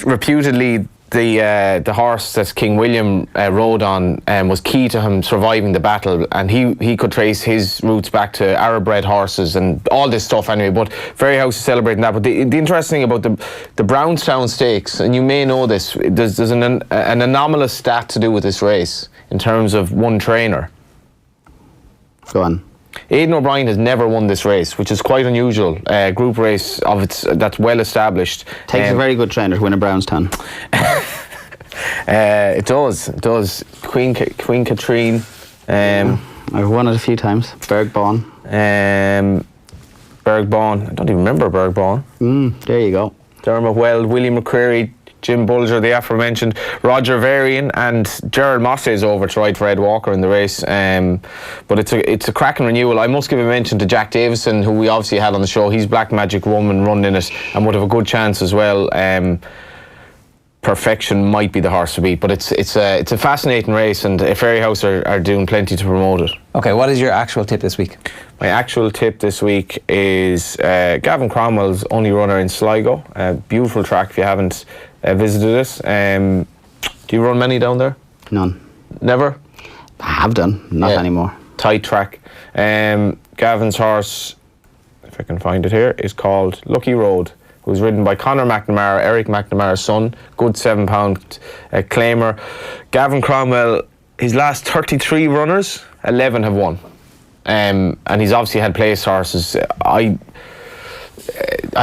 [SPEAKER 6] reputedly the horse that King William rode on was key to him surviving the battle, and he could trace his roots back to Arab-bred horses and all this stuff anyway. But Fairyhouse is celebrating that. But the interesting thing about the Brownstown Stakes, and you may know this, there's an anomalous stat to do with this race in terms of one trainer.
[SPEAKER 5] Go on.
[SPEAKER 6] Aidan O'Brien has never won this race, which is quite unusual. Group race that's well established.
[SPEAKER 5] Takes a very good trainer to win a Brownstown.
[SPEAKER 6] It does. Queen Katrine.
[SPEAKER 5] I've won it a few times. Bergbawn.
[SPEAKER 6] Bergbawn. I don't even remember Bergbawn.
[SPEAKER 5] There you go.
[SPEAKER 6] Dermot Weld, William McCreary, Jim Bulger, the aforementioned, Roger Varian, and Gerald Mosse is over to ride for Ed Walker in the race. But it's a cracking renewal. I must give a mention to Jack Davison, who we obviously had on the show. He's Black Magic Woman running in it and would have a good chance as well. Perfection might be the horse to beat, but it's a fascinating race, and Fairyhouse are doing plenty to promote it.
[SPEAKER 4] Okay, what is your actual tip this week?
[SPEAKER 6] My actual tip this week is Gavin Cromwell's only runner in Sligo. Beautiful track if you haven't visited it. Do you run many down there?
[SPEAKER 5] None.
[SPEAKER 6] Never?
[SPEAKER 5] I have done, not anymore.
[SPEAKER 6] Tight track. Gavin's horse, if I can find it here, is called Lucky Road. It was ridden by Conor McNamara, Eric McNamara's son, good £7 claimer. Gavin Cromwell, his last 33 runners, 11 have won. And he's obviously had place horses. I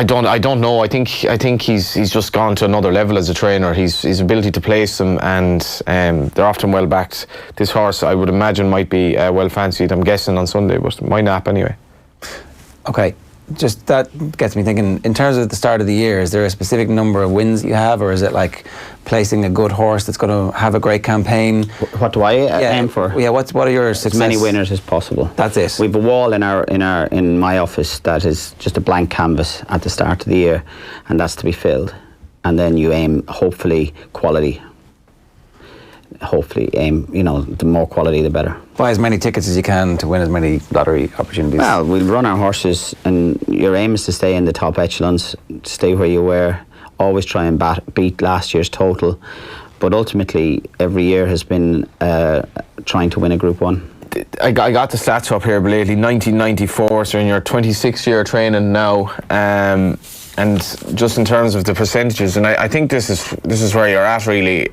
[SPEAKER 6] don't know. I think he's just gone to another level as a trainer. His ability to place them, and they're often well backed. This horse, I would imagine, might be well fancied. I'm guessing on Sunday, but might nap anyway.
[SPEAKER 4] Okay. Just that gets me thinking, in terms of the start of the year, is there a specific number of wins you have, or is it like placing a good horse that's going to have a great campaign?
[SPEAKER 5] What do I aim for?
[SPEAKER 4] Yeah, what are your success?
[SPEAKER 5] As many winners as possible.
[SPEAKER 4] That's it.
[SPEAKER 5] We've a wall in my office that is just a blank canvas at the start of the year, and that's to be filled. And then you aim, hopefully, quality. Hopefully aim, the more quality the better.
[SPEAKER 4] Buy as many tickets as you can to win as many lottery opportunities.
[SPEAKER 5] Well, we'll run our horses, and your aim is to stay in the top echelons, stay where you were, always try and beat last year's total, but ultimately every year has been trying to win a Group 1.
[SPEAKER 6] I got the stats up here, but lately 1994, so in your 26th year training now, and just in terms of the percentages, and I think this is where you're at really,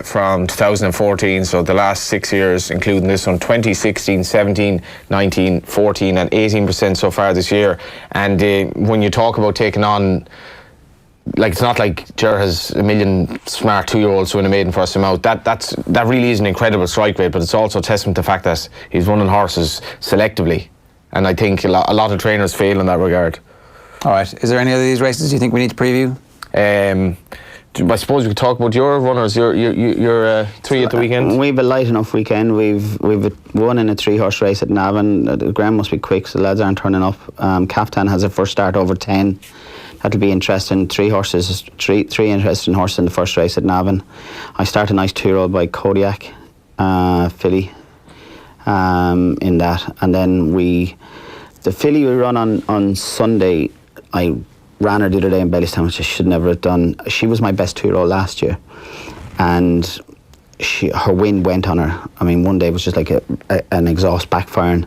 [SPEAKER 6] from 2014, so the last 6 years, including this one, 2016, 17, 19, 14 and 18% so far this year. And when you talk about taking on, like, it's not like Ger has a million smart 2-year-olds win a maiden first time out. That really is an incredible strike rate, but it's also a testament to the fact that he's running horses selectively, and I think a lot of trainers fail in that regard.
[SPEAKER 4] All right. Is there any of these races you think we need to preview?
[SPEAKER 6] I suppose we could talk about your runners. Your 3 at the weekend.
[SPEAKER 5] We've a light enough weekend. We've won in a 3-horse race at Navan. The ground must be quick, so the lads aren't turning up. Captain has a first start over 10. That'll be interesting. Three interesting horses in the first race at Navan. I start a nice 2-year-old by Kodiak filly in that, and then the filly we run on Sunday. I ran her the other day in Bellistown, which I should never have done. She was my best 2-year-old last year, and her wind went on her. I mean, one day it was just like an exhaust backfiring,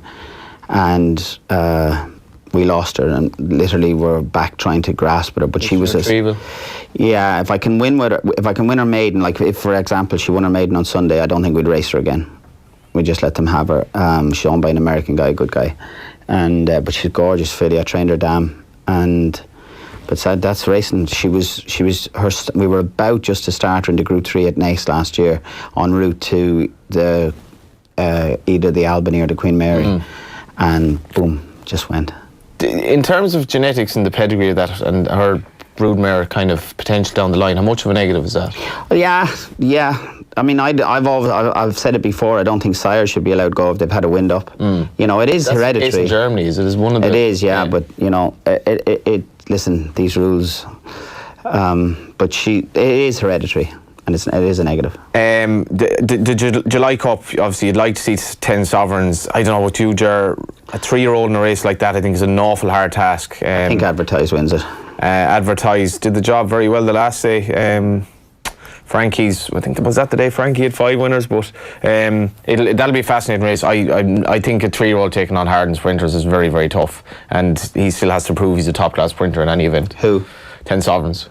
[SPEAKER 5] and we lost her, and literally were back trying to grasp at her. But she was yeah. If I can win her maiden, like if for example she won her maiden on Sunday, I don't think we'd race her again. We just let them have her. She's owned by an American guy, a good guy, and but she's a gorgeous filly. I trained her damn. But that's racing. We were about just to start her in the Group 3 at Naas last year, en route to either the Albany or the Queen Mary, and boom, just went.
[SPEAKER 6] In terms of genetics and the pedigree of that, and her broodmare kind of potential down the line, how much of a negative is that?
[SPEAKER 5] Yeah. I mean, I've said it before. I don't think sires should be allowed to go if they've had a wind up. It is hereditary.
[SPEAKER 6] It's in Germany, is it? Is one of the?
[SPEAKER 5] It is, yeah. But listen, these rules. But it is hereditary, and it is a negative.
[SPEAKER 6] The July Cup, obviously, you'd like to see 10 sovereigns. I don't know what you, Ger. A 3-year-old in a race like that, I think, is an awful hard task.
[SPEAKER 5] I think Advertise wins it.
[SPEAKER 6] Advertise did the job very well the last day. Frankie's, I think, was that the day Frankie had 5 winners, but that'll be a fascinating race. I think a 3-year-old taking on hardened sprinters is very, very tough, and he still has to prove he's a top-class sprinter in any event.
[SPEAKER 5] Who?
[SPEAKER 6] 10 Sovereigns.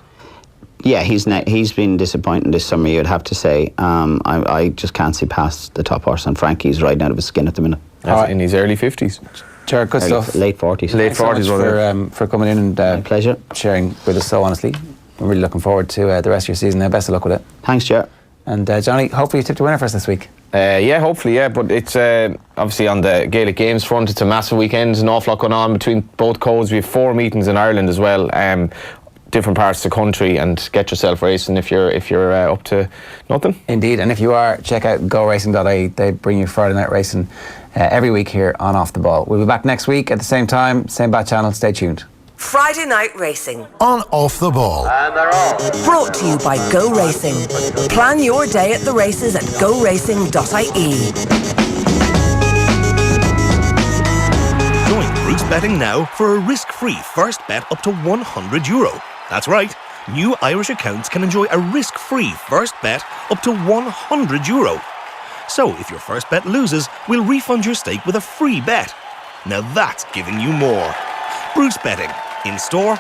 [SPEAKER 5] Yeah, he's been disappointing this summer, you'd have to say. I just can't see past the top horse, and Frankie's riding out of his skin at the minute.
[SPEAKER 6] In his early 50s.
[SPEAKER 4] Ger, good stuff.
[SPEAKER 5] Late 40s.
[SPEAKER 6] Late
[SPEAKER 4] Thanks so
[SPEAKER 6] 40s,
[SPEAKER 4] much for coming in and
[SPEAKER 5] My pleasure.
[SPEAKER 4] sharing with us so honestly. I'm really looking forward to the rest of your season now. Best of luck with it.
[SPEAKER 5] Thanks, Ger.
[SPEAKER 4] And Johnny, hopefully you tipped a winner for us this week.
[SPEAKER 6] Yeah, hopefully, yeah. But it's obviously on the Gaelic Games front. It's a massive weekend. There's an awful lot going on between both codes. We have 4 meetings in Ireland as well. Different parts of the country, and get yourself racing if you're up to nothing.
[SPEAKER 4] Indeed, and if you are, check out goracing.ie. They bring you Friday night racing every week here on Off the Ball. We'll be back next week at the same time, same bat channel. Stay tuned.
[SPEAKER 1] Friday Night Racing.
[SPEAKER 2] On Off the Ball.
[SPEAKER 1] Brought to you by Go Racing. Plan your day at the races at goracing.ie.
[SPEAKER 3] Join Bruce Betting now for a risk-free first bet up to €100. That's right. New Irish accounts can enjoy a risk-free first bet up to €100. So if your first bet loses, we'll refund your stake with a free bet. Now that's giving you more. Bruce Betting, in store